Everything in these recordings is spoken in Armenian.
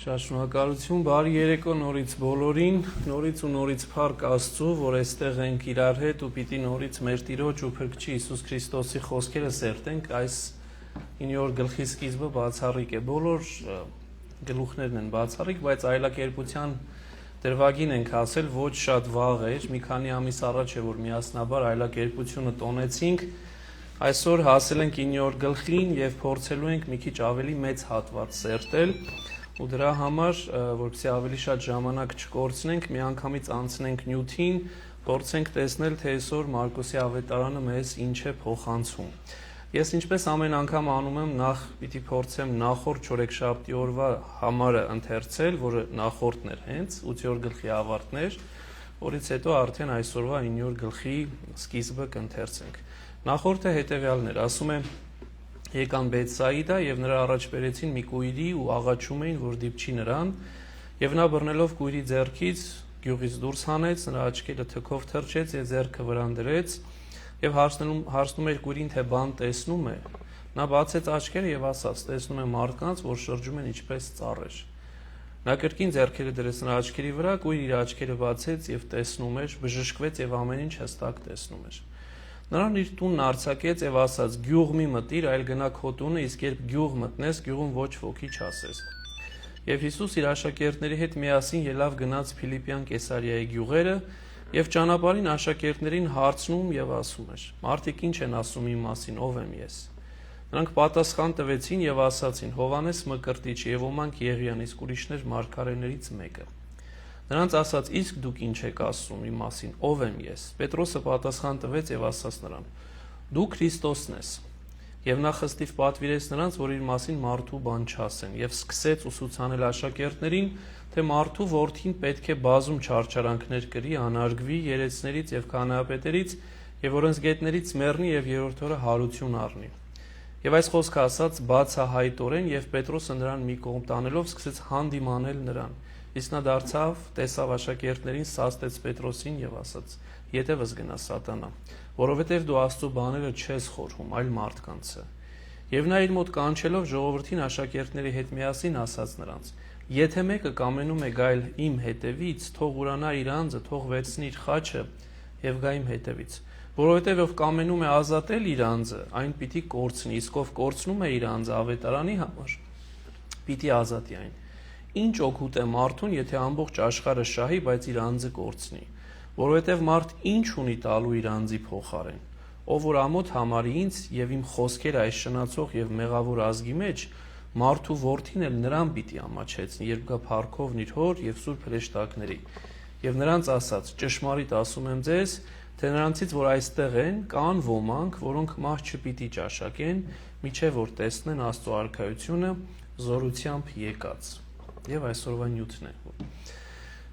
Շնորհակալություն, բարի երեկո նորից բոլորին, նորից ու նորից փառք Աստծու, որ այստեղ ենք իրար հետ ու պիտի նորից մեր Տիրոջ ու Փրկչի Հիսուս Քրիստոսի խոսքերը սերտենք, այս 9-րդ գլխի սկիզբը բացառիկ է, բոլոր գլուխներն են բացառիկ, բայց այլակերպության դրվագին ենք ասել, ոչ շատ վաղ էր, մի քանի ամիս առաջ է, որ միասնաբար այլակերպությունը տոնեցինք, այսօր հասել ենք 9-րդ գլխին և փորձելու ենք մի քիչ ավելի մեծ հատված սերտել ու դրա համար, որպեսզի ավելի շատ ժամանակ չկորցնենք, միանգամից անցնենք նյութին, փորձենք տեսնել, թե այսօր Մարկոսի ավետարանը մեզ ինչ է փոխանցում։ Ես ինչպես ամեն անգամ անում եմ, նախ պիտի փորձեմ նախորդ չորեքշաբթի օրվա համարը ընթերցել, որը նախորդն էր հենց 8-րդ գլխի ավարտն էր, որից հետո արդեն այսօրվա 9-րդ գլխի սկիզբը կընթերցենք։ Նախորդը հետևյալն էր, ասում է եկան Բեթսայիդա և նրա առաջ բերեցին մի կույրի ու աղաչում էին, որ դիպչի նրան, և նա բռնելով կույրի ձեռքից գյուղից դուրս հանեց, նրա աչքերը թքով թրջեց և ձեռքը վրան դրեց, և հարցնում էր կույրին, թե բան տեսնում է։ Նա բացեց աչքերը և ասաց, տեսնում է մարդկանց, որ շրջում են ինչպես ծառեր։ Նա կրկին ձեռքերը դրեց նրա աչքերի վրա, կույրը իր աչքերը բացեց և տեսնում էր, բժշկվեց և ամեն ինչ հստակ տեսնում էր։ Նրան իր տունն արձակեց և ասաց. «Գյուղ մի մտիր, այլ գնա քո տունը, իսկ երբ գյուղ մտնես, գյուղում ոչ ոքի չասես»։ Եվ Հիսուս իր աշակերտների հետ միասին ելավ գնաց Փիլիպպյան Կեսարիայի գյուղերը և ճանապարհին աշակերտներին հարցնում և ասում էր. «Մարդիկ ինչ են ասում իմ մասին, ով եմ ես»։ Նրանք պատասխան տվեցին և ասացին. «Հովհաննես Մկրտիչը և ոմանք Եղիան, իսկ ուրիշներ մարգարեներից մեկը»։ Նրանց ասաց. «Իսկ դուք ինչ եք ասում իմ մասին, ով եմ ես»։ Պետրոսը պատասխան տվեց և ասաց նրան. «Դու Քրիստոսն ես»։ Եվ նա խստիվ պատվիրեց նրանց, որ իր մասին մարդու բան չասեն, և սկսեց ուսուցանել աշակերտներին, թե մարդու որդին պետք է բազում չարչարանքներ կրի, անարգվի երեցներից և քահանայապետերից և օրենսգետներից մեռնի և երրորդ օրը հարություն առնի։ Եվ այս խոսքը ասաց բացահայտորեն, և Պետրոսը նրան մի կողմ տանելով սկսեց հանդիմանել նրան։ Իսկ նա դարձավ, տեսավ աշակերտներին, սաստեց Պետրոսին և ասաց. «Ետևս գնա, սատանա, որովհետև դու Աստծու բաները չես խորհում, այլ մարդկանցը»։ Եվ նա իր մոտ կանչելով ժողովրդին աշակերտների հետ միասին ասաց նրանց. «Եթե մեկը կամենում է գալ իմ հետևից, թող ուրանա իր անձը, թող վերցնի իր խաչը և գա իմ հետևից։ Որովհետև ով կամենում է ազատել իր անձը, այն պիտի կորցնի, իսկ ով կորցնում է իր անձը ավետարանի համար, պիտի ազատի այն։ Ինչ օգուտ է մարդուն, եթե ամբողջ աշխարհը շահի, բայց իր անձը կորցնի։ Որովհետև մարդ ինչ ունի տալու իր անձի փոխարեն։ Ով որ ամոթ համարի ինձ և իմ խոսքերը այս շնացող և մեղավոր ազգի մեջ, մարդու որդին էլ նրան պիտի ամաչեցնի, երբ գա փառքովն իր հոր և սուրբ հրեշտակների։ Եվ նրանց ասաց. ճշմարիտ ասում եմ ձեզ, թե նրանցից, որ այստեղ են, կան ոմանք, որոնք մահ չպիտի ճաշակեն, մինչև որ տեսնեն Աստծու արքայությունը զորությամբ եկած։ Եվ այսօրվա նյութն է։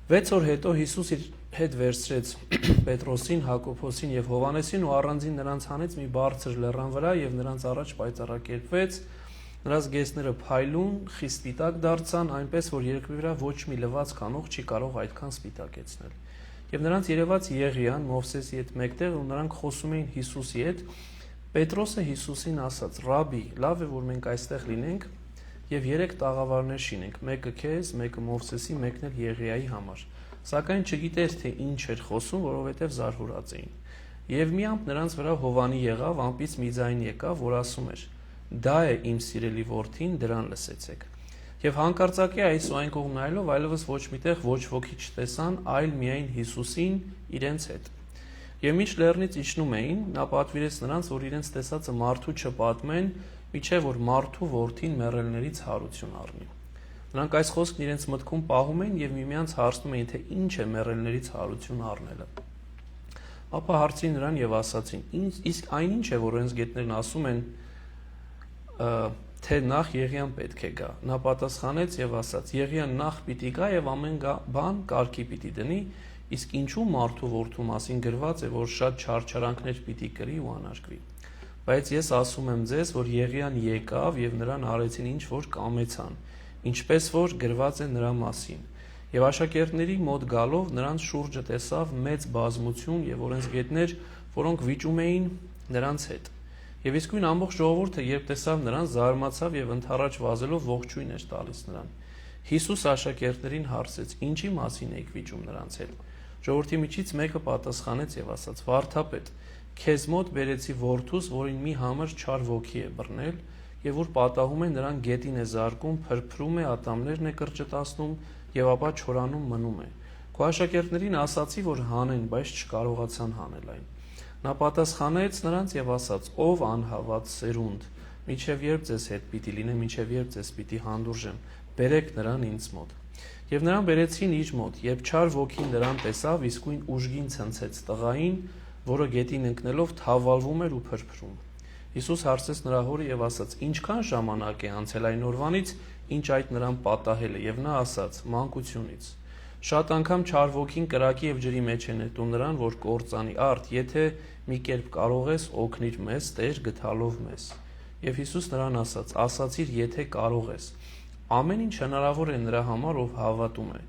6 օր հետո Հիսուս իր հետ վերցրեց Պետրոսին, Հակոբոսին և Հովհաննեսին ու առանձին նրանց հանեց մի բարձր լեռան վրա և նրանց առաջ պայծառակերպվեց, նրանց գեստները փայլուն, խիստ սպիտակ դարձան, այնպես որ երկրի վրա ոչ մի լվացք անող չի կարող այդքան սպիտակեցնել։ Եվ նրանց երևաց Եղիան Մովսեսի հետ մեկտեղ ու նրանք խոսում էին Հիսուսի հետ։ Պետրոսը Հիսուսին ասաց. «Ռաբբի, լավ է, որ մենք այստեղ լինենք և 3 տաղավարներ շինենք, մեկը քեզ, մեկը Մովսեսի, մեկն էլ Եղիայի համար»։ Սակայն չգիտեր, թե ինչ էր խոսում, որովհետև զարհուրած էին։ Եվ մի ամպ նրանց վրա Հովանի եղավ, ամպից մի ձայն եկավ, որ ասում էր. «Դա է իմ սիրելի որդին, դրան լսեցեք»։ Եվ հանկարծակի այս ու այն կողմ նայելով այլևս ոչ միտեղ ոչ ոքի չտեսան, այլ միայն Հիսուսին իրենց հետ։ Եվ մինչ լեռնից իջնում էին, նա պատվիրեց նրանց, որ իրենց տեսածը մարդու չպատմեն, մինչև որ մարդու որդին մեռելներից հարություն առնի։ Նրանք այս խոսքն իրենց մտքում պահում էին և միմյանց հարցնում էին, թե ինչ է մեռելներից հարություն առնելը։ Ապա հարցրին նրան և ասացին. «Իսկ այն ինչ է, որ օրենսգետներն ասում են, թե նախ Եղիան պետք է գա»։ Նա պատասխանեց և ասաց. «Եղիան նախ պիտի գա և ամեն բան կարգի պիտի դնի, իսկ ինչու մարդու որդու մասին գրված է, որ շատ չարչարանքներ պիտի կրի ու անարգվի։ Բայց ես ասում եմ ձեզ, որ Եղիան եկավ և նրան արեցին ինչ որ կամեցան, ինչպես որ գրված է նրա մասին։ Եվ աշակերտների մոտ գալով նրանց շուրջը տեսավ մեծ բազմություն և օրենսգետներ, որոնք վիճում էին նրանց հետ։ Եվ իսկույն ամբողջ ժողովուրդը, երբ տեսավ նրան, զարմացավ և ընդառաջ վազելով ողջույն էր տալիս նրան։ Հիսուս աշակերտներին հարցրեց. «Ինչի մասին եք վիճում նրանց հետ»։ Ժողովրդի միջից մեկը պատասխանեց եւ ասաց. «Վարդապետ, քեզ մոտ բերեցի որդուս, որին մի համր չար ոգի է բռնել, եւ որ պատահում է նրան գետին է զարկում, փրփրում է, ատամներն է կրճտացնում եւ ապա չորանում մնում է։ Քո աշակերտներին ասացի, որ հանեն, բայց չկարողացան հանել այն»։ Նա պատասխանեց նրանց եւ ասաց. «Ով անհավատ սերունդ, մինչեւ երբ ձեզ հետ պիտի լինեմ, մինչեւ երբ ձեզ պիտի հանդուրժեմ, բերեք նրան ինձ մոտ»։ Եվ նրան բերեցին իր մոտ, երբ չար ոգին նրան տեսավ, իսկույն ուժգին ցնցեց տղային, որը գետին ընկնելով թավալվում էր ու փրփրում։ Հիսուս հարցրեց նրա հորը եւ ասաց. «Ինչքան ժամանակ է անցել այն օրվանից, ինչ այդ նրան պատահել է»։ Եվ նա ասաց. «Մանկությունից»։ Շատ անգամ չար ոգին կրակի եւ ջրի մեջ է նետում նրան, որ կործանի։ Արդ, եթե մի կերպ կարող ես, օգնիր մեզ, Տեր, գթալով մեզ։ Եվ Հիսուս նրան ասաց. «Ասացիր, եթե կարող ես»։ Ամեն ինչ հնարավոր է նրա համար, ով հավատում է։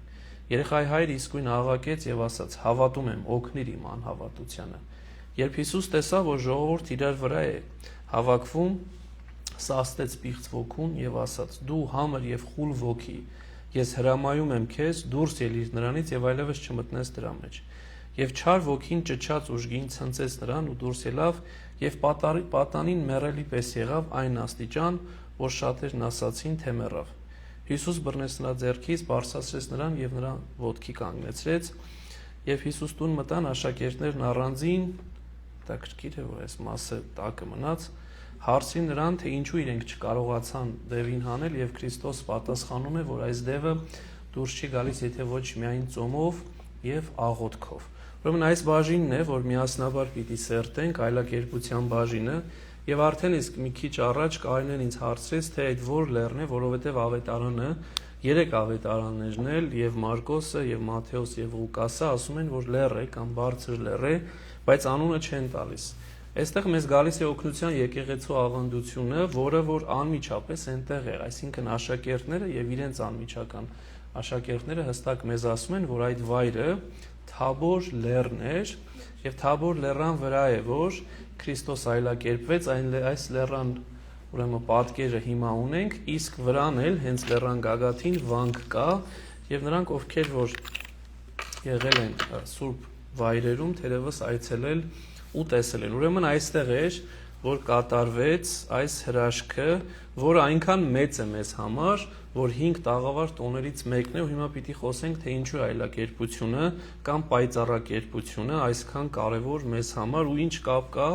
Երեխայի հայրը իսկույն աղաղակեց եւ ասաց. «Հավատում եմ, օգնիր իմ անհավատությանը»։ Երբ Հիսուս տեսավ, որ ժողովուրդը իրար վրա է հավաքվում, սաստեց պիղծ ոգուն եւ ասաց. «Դու համր եւ խուլ ոգի, ես հրամայում եմ քեզ, դուրս ելիր նրանից եւ այլևս չմտնես դրա մեջ»։ Եվ չար ոգին ճչաց ուժգին ցնցեց նրան ու դուրս ելավ եւ պատանին մեռելի պես եղավ այն աստիճան, որ շատերն ասացին, թե մեռավ։ Հիսուս բռնեց նրա ձեռքից, բարձրացրեց նրան եւ նրան ոտքի կանգնեցրեց։ Եվ Հիսուս տուն մտան, աշակերտներն առանձին, հետաքրքիր է, որ այս մասը տակը մնաց, հարցրին նրան, թե ինչու իրենք չկարողացան դևին հանել, եւ Քրիստոս պատասխանում է, որ այս դևը դուրս չի գալիս, եթե ոչ միայն ծոմով եւ աղոթքով։ Ուրեմն այս բաժինն է, որ միասնաբար պիտի սերտենք, այլակերպության բաժինը, եւ արդեն իսկ մի քիչ առաջ Կարինեն ինձ հարցրեց, թե այդ որ լեռն է, որովհետեւ ավետարանը, 3 ավետարաններն էլ, եւ Մարկոսը, եւ Մատթեոս եւ Ղուկասը ասում են, որ լեռ է կամ բարձր լեռ է, բայց անունը չեն տալիս։ Այստեղ մեզ գալիս է օգնության եկեղեցու ավանդությունը, որը որ անմիջապես այնտեղ է, այսինքն աշակերտները եւ իրենց անմիջական աշակերտները հստակ մեզ ասում են, որ այդ վայրը Թաբոր լեռն էր, եւ Թաբոր լեռան վրա է, որ Քրիստոս այլակերպվեց, այս լեռան ուրեմն պատկերը հիմա ունենք, իսկ վրան էլ հենց լեռան գագաթին վանք կա, եւ նրանք ովքեր որ եղել են սուրբ վայրերում, թերևս այցելել ու տեսել են։ Ուրեմն այստեղ էր, որ կատարվեց այս հրաշքը, որը այնքան մեծ է մեզ համար, որ 5 տաղավար տոներից մեկն է, ու հիմա պիտի խոսենք, թե ինչու է այլակերպությունը կամ պայծառակերպությունը այսքան կարևոր մեզ համար ու ինչ կապ կա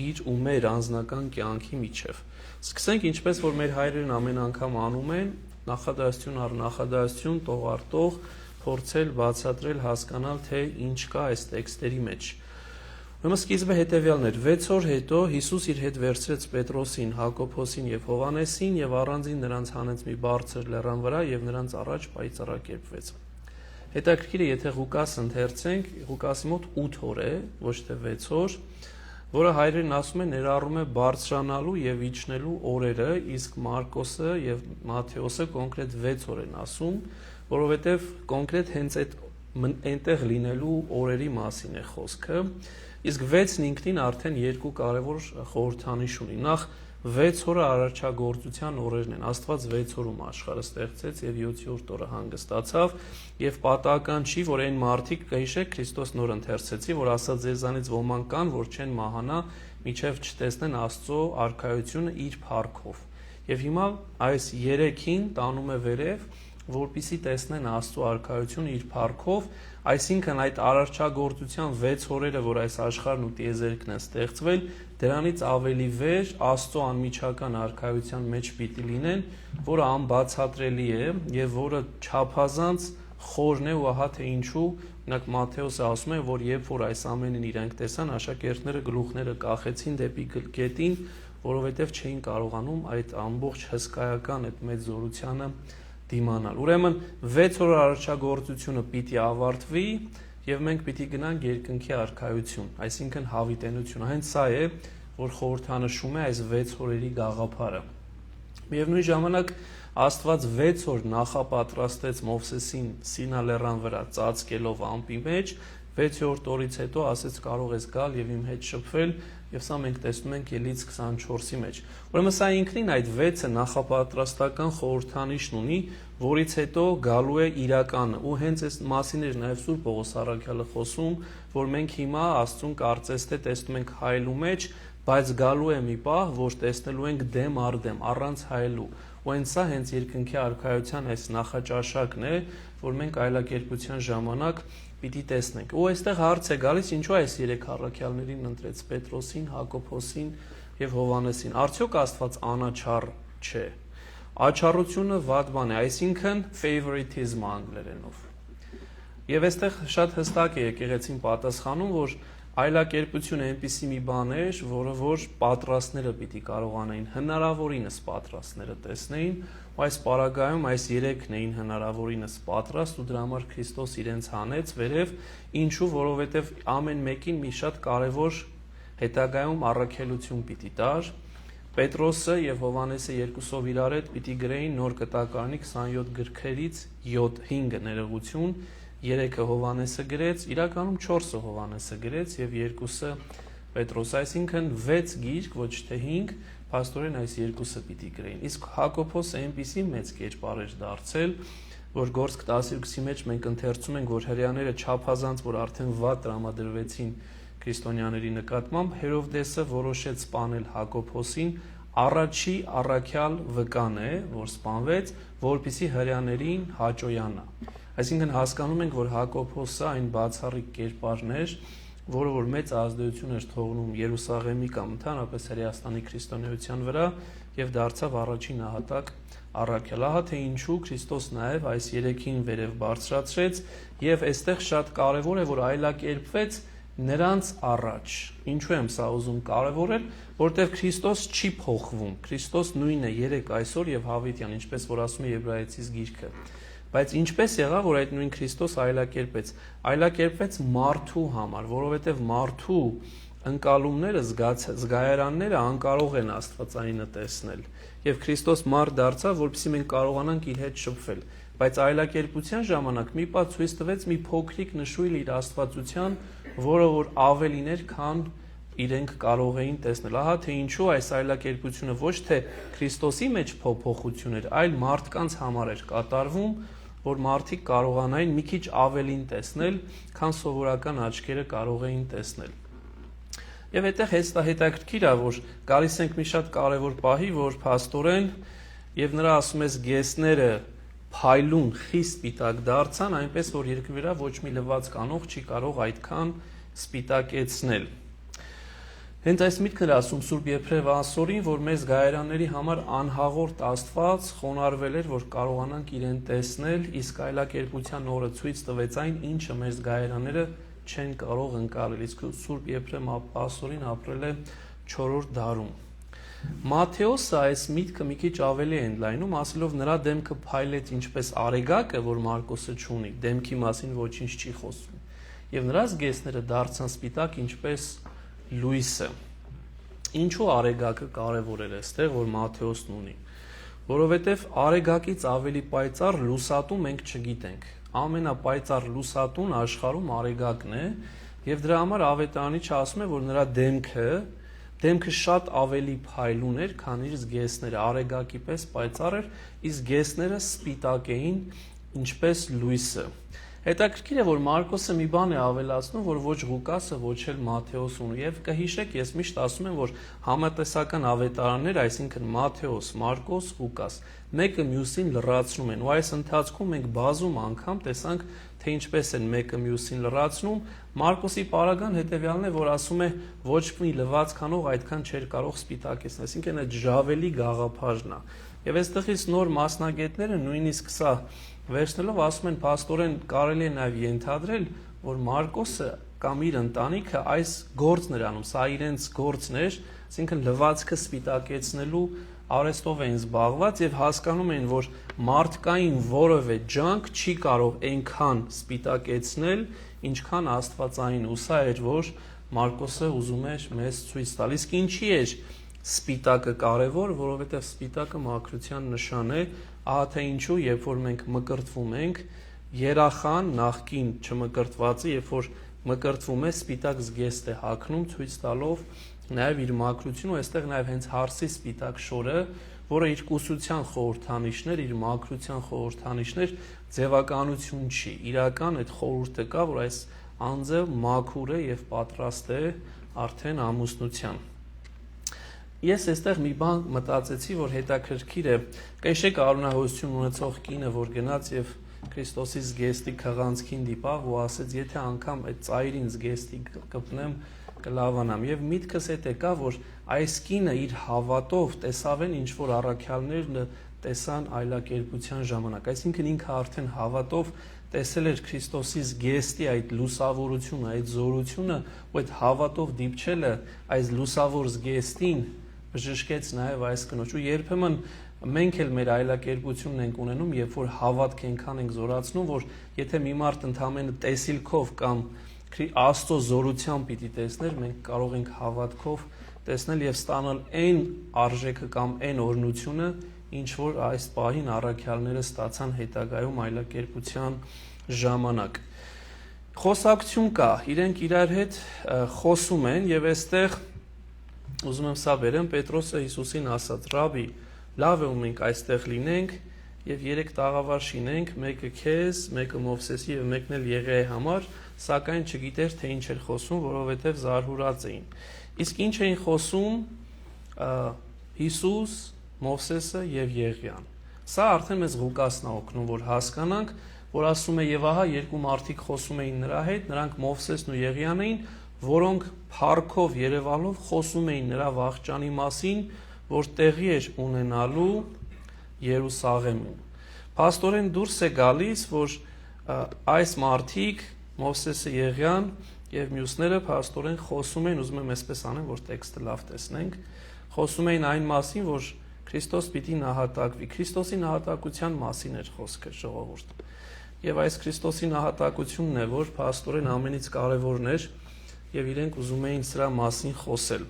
իր ու մեր անձնական կյանքի միջև։ Սկսենք ինչպես որ մեր հայրերն ամեն անգամ անում են, նախադասություն առ նախադասություն, տող առ տող, փորձել բացատրել, հասկանալ, թե ինչ կա այս տեքստերի մեջ։ Ուրեմն սկիզբը հետևյալն էր. 6 օր հետո Հիսուս իր հետ վերցրեց Պետրոսին, Հակոբոսին եւ Հովհաննեսին եւ առանձին նրանց հանեց մի բարձր լեռան վրա եւ նրանց առաջ պայծառակերպվեց։ Հետաքրքիր է, եթե Ղուկաս ընթերցենք, Ղուկասի մոտ 8 օր է, ոչ թե 6 օր, որը հայրերն ասում են ներառում է բարձրանալու եւ իջնելու օրերը, իսկ Մարկոսը եւ Մատթեոսը կոնկրետ 6 օր են ասում, որովհետեւ կոնկրետ հենց այնտեղ լինելու օրերի մասին է խոսքը։ Իսկ 6-ն ինքնին արդեն 2 կարևոր խորհրդանիշ ունի։ Նախ 6 օրը արարչագործության օրերն են։ Աստված 6 օրում աշխարհը ստեղծեց եւ 7-րդ օրը հանգստացավ, եւ պատահական չի, որ այն մարդիկ կհիշեք Քրիստոս նոր ընթերցեցի, որ ասած ձեզանից ոմանք կան, որ չեն մահանա, միջև չտեսնեն Աստծո արքայությունը իր փառքով։ Եվ հիմա այս 3-ին տանում է վերև, որպիսի տեսնեն Աստծո արքայությունը իր փառքով, այսինքն այդ արարչագործության 6 օրերը, որ այս աշխարհն ու տիեզերքն են ստեղծվել, դրանից ավելի վեր Աստծո անմիջական արքայության մեջ պիտի լինեն, որը անբացատրելի է եւ որը չափազանց խորն է, ու ահա թե ինչու, օրինակ Մատթեոսը ասում է, որ երբ որ այս ամենին իրենք տեսան, աշակերտները գլուխները կախեցին դեպի գետին, որովհետեւ չէին կարողանում այդ ամբողջ հսկայական այդ մեծ զորությանը դիմանալ։ Ուրեմն 6 օր արարչագործությունը պիտի ավարտվի եւ մենք պիտի գնանք երկնքի արքայություն, այսինքն հավիտենությունը։ Հենց սա է, որ խորհրդանշում է այս 6 օրերի գաղափարը։ Միևնույն ժամանակ Աստված 6 օր նախապատրաստեց Մովսեսին Սինա լեռան վրա ծածկելով ամպի մեջ, 6-րդ օրից հետո ասեց կարող ես գալ եւ իմ հետ շփվել Եվ սա մենք տեսնում ենք Ելից 24-ի մեջ։ Ուրեմն սա ինքնին այդ 6-ը նախապատրաստական խորհրդանիշն ունի, որից հետո գալու է իրականը։ Ու հենց այս մասին էր նաև Սուրբ Պողոս առաքյալը խոսում, որ մենք հիմա Աստծուն կարծես թե տեսնում ենք հայելու մեջ, բայց գալու է մի պահ, որ տեսնելու ենք դեմ առ դեմ, առանց հայելու։ Ու հենց սա հենց երկնքի արքայության այս նախաճաշակն է, որ մենք այլակերպության ժամանակ պիտի տեսնենք։ Ու այստեղ հարց է գալիս, ինչու այս երեք առաքյալներին ընտրեց Պետրոսին, Հակոբոսին եւ Հովհաննեսին։ Արդյոք Աստված անաչառ չէ։ Աչառությունը վատ բան է, այսինքն favoritism անգլերենով։ Եվ այստեղ շատ հստակ է եկեղեցին պատասխանում, որ այլակերպությունը այնպիսի մի բան էր, որը որ պատրաստները պիտի կարողանային հնարավորինս պատրաստները տեսնեին, ու այս պարագայում այս երեքն էին հնարավորինս պատրաստ ու դրա համար Քրիստոս իրենց հանեց վերև, ինչու, որովհետև ամեն մեկին մի շատ կարևոր հետագայում առաքելություն պիտի տար։ Պետրոսը եւ Հովհաննեսը երկուսով իրար հետ պիտի գրեին նոր կտակարանի 27 գրքերից 5-ը ներողություն, 3-ը Հովհաննեսը գրեց, իրականում 4-ը Հովհաննեսը գրեց եւ 2-ը Պետրոս, այսինքն 6 գիրք, ոչ թե 5, փաստորեն այս 2-ը պիտի գրեին։ Իսկ Հակոբոսը այնպիսի մեծ կերպար էր դարձել, որ Գործք 18-ի մեջ մենք ընթերցում ենք, որ հրեաները չափազանց, որ արդեն վատ տրամադրվեցին քրիստոնյաների նկատմամբ, Հերովդեսը որոշեց սպանել Հակոբոսին, առաջի առաքյալ վկան է, որ սպանվեց, որպեսզի հրեաներին հաճոյանա։ Այսինքն հասկանում ենք, որ Հակոբոսը այն բացառիկ կերպարն էր, որը որ մեծ ազդեցություն էր թողնում Երուսաղեմի կամ ընդհանրապես Հրեաստանի քրիստոնեության վրա եւ դարձավ առաջին նահատակ առաքյալ։ Ահա թե ինչու Քրիստոս նաեւ այս երեքին վերև բարձրացրեց եւ այստեղ շատ կարեւոր է, որ այլակերպվեց նրանց առաջ։ Ինչու եմ սա ուզում կարևորել, որտեղ Քրիստոս չի փոխվում։ Քրիստոս նույնն է երեք այսօր եւ հավիտյան, ինչպես որ ասում է Եբրայեցիս գիրքը։ Բայց ինչպես եղավ, որ այդ նույն Քրիստոս այլակերպեց։ Այլակերպեց մարդու համար, որովհետև մարդու ընկալումները, զգայարանները անկարող են Աստվածայինը տեսնել։ Եվ Քրիստոս մարդ դարձավ, որպեսզի մենք կարողանանք իր հետ շփվել։ Բայց այլակերպության ժամանակ մի պահ ցույց տվեց մի փոքրիկ նշույլ իր աստվածության, որը որ ավելին էր, քան իրենք կարող էին տեսնել։ Ահա թե ինչու այս այլակերպությունը ոչ թե Քրիստոսի մեջ փոփոխություն էր, այլ մարդկանց համար էր կատարվում, որ մարդիկ կարողանային մի քիչ ավելին տեսնել, քան սովորական աչքերը կարող էին տեսնել։ Եվ այդտեղ հետաքրքիր է, որ գալիս ենք մի շատ կարևոր պահի, որ փաստորեն եւ նրա ասում ես գեսները փայլուն խիստ սպիտակ դարձան, այնպես որ երկրի վրա ոչ մի լվաց կանող չի կարող այդքան սպիտակեցնել։ Հենց այս միտքն էր ասում Սուրբ Եփրև Ասորին, որ մեզ գայարանների համար անհաղորդ Աստված խոնարհվել էր, որ կարողանանք իրեն տեսնել, իսկ այլակերպության օրը ցույց տվեց այն, ինչը մեզ գայարանները չեն կարող ընկալել։ Իսկ Սուրբ Եփրև Ասորին ապրել է 4-րդ դարում։ Մատթեոսը այս միտքը մի քիչ ավելի է ընդլայնում, ասելով նրա դեմքը փայլեց ինչպես արեգակը, որ Մարկոսը չունի, դեմքի մասին ոչինչ չի խոսում։ Եվ նրա զգեստները դարձան սպիտակ ինչպես լույսը։ Ինչու արեգակը կարևոր էր այստեղ, որ Մատթեոսն ունի։ Որովհետև արեգակից ավելի պայծառ լուսատու մենք չգիտենք։ Ամենապայծառ լուսատուն աշխարհում արեգակն է, եւ դրա համար Ավետարանիչը ասում է, որ նրա դեմքը շատ ավելի փայլուն էր, քան իր զգեստները, արեգակի պես պայծառ էր, իսկ զգեստները սպիտակ էին, ինչպես լույսը։ Հետաքրքիր է, որ Մարկոսը մի բան է ավելացնում, որ ոչ Ղուկասը, ոչ էլ Մատթեոսը ունի, եւ կհիշեք, ես միշտ ասում եմ, որ համատեսական ավետարաններ, այսինքն Մատթեոս, Մարկոս, Ղուկաս, մեկը մյուսին լրացնում են, ու այս ընթացքում մենք բազում անգամ տեսանք, թե ինչպես են մեկը մյուսին լրացնում։ Մարկոսի պարագան հետեւյալն է, որ ասում է ոչ մի լվացքանող այդքան չէր կարող սպիտակեցնել, այսինքն այդ ժավելի գաղափարն է։ Եվ այստեղից նոր մասնագետները նույնիսկ սա վերցնելով ասում են, փաստորեն կարելի է նաև ենթադրել, որ Մարկոսը կամ իր ընտանիքը այս գործն էր անում, սա իրենց գործն էր, այսինքն լվացքը սպիտակեցնելու արհեստով էին զբաղված եւ հասկանում էին, որ մարդկային որևէ ջանք չի կարող այնքան սպիտակեցնել, ինչքան աստվածային, ու սա էր, որ Մարկոսը ուզում էր մեզ ցույց տալ։ Իսկ ինչի էր սպիտակը կարևոր, որովհետև սպիտակը մաքրության նշան է, ահա թե ինչու, երբ որ մենք մկրտվում ենք, երախան նախկին չմկրտվածը, երբ որ մկրտվում է, սպիտակ զգեստ է հագնում, ցույց տալով նաև իր մաքրությունը, ու այստեղ նաև հենց հարսի սպիտակ շորը, որը իր կուսության խորհրդանիշներ, իր մաքրության խորհրդանիշներ, ձևականություն չի։ Իրական այդ խորհուրդը կա, որ այս անձը մաքուր է եւ պատրաստ է արդեն ամուսնության։ Ես այստեղ մի բան մտածեցի, որ հետաքրքիր է։ Կհիշեք արունահոսություն ունեցող կինը, որ գնաց եւ Քրիստոսի զգեստի քղանցքին դիպավ ու ասեց, եթե անգամ այդ ծայրին զգեստի կպնեմ, կլավանամ։ Եվ միտքս էդ եկա, որ այս կինը իր հավատով տեսավ են ինչ որ առաքյալներն տեսան այլակերպության ժամանակ։ Այսինքն ինքը արդեն հավատով տեսել էր Քրիստոսի զգեստի այդ լուսավորությունը, այդ զորությունը, ու այդ հավատով դիպչելը այս լուսավոր զգեստին բժշկեց նաև այս կնոջ։ Ու երբեմն մենք էլ մեր այլակերպությունն ենք ունենում, երբ որ հավատք ենքան ենք զորացնում, որ եթե մի մարդ ընդամենը տեսիլքով կամ Աստծո զորությամբ պիտի տեսներ, մենք կարող ենք հավատքով տեսնել եւ ստանալ այն արժեքը կամ այն օրհնությունը, ինչ որ այս պահին առաքյալները ստացան հետագայում այլակերպության ժամանակ։ Խոսակցություն կա, իրենք իրար հետ խոսում են եւ այստեղ ուզում եմ սա բերեմ, Պետրոսը Հիսուսին ասաց. «Ռաբի, լավ է ու մենք այստեղ լինենք եւ 3 տաղավար շինենք, մեկը քեզ, մեկը Մովսեսի եւ մեկն էլ Եղիայի համար, սակայն չգիտեր թե ինչ էր խոսում, որովհետեւ զարհուրած էին»։ Իսկ ինչ էին խոսում Հիսուս, Մովսեսը եւ Եղիան։ Սա արդեն մեզ Ղուկասն է օգնում, որ հասկանանք, որ ասում է եւ ահա երկու մարդիկ խոսում էին նրա հետ, նրանք Մովսեսն ու Եղիան էին, որոնք փառքով Երևանով խոսում էին նրա վախճանի մասին, որ տեղի էր ունենալու Երուսաղեմում։ Փաստորեն դուրս է գալիս, որ այս մարդիկ Մովսեսը, Եղիան եւ մյուսները փաստորեն խոսում էին, ուզում եմ այսպես անեմ, որ տեքստը լավ տեսնենք, խոսում էին այն մասին, որ Քրիստոս պիտի նահատակվի։ Քրիստոսի նահատակության մասին էր խոսքը, ժողովուրդ։ Եվ այս Քրիստոսի նահատակությունն է, որ փաստորեն ամենից կարևորն էր, եւ իրենք ուզում էին սրա մասին խոսել։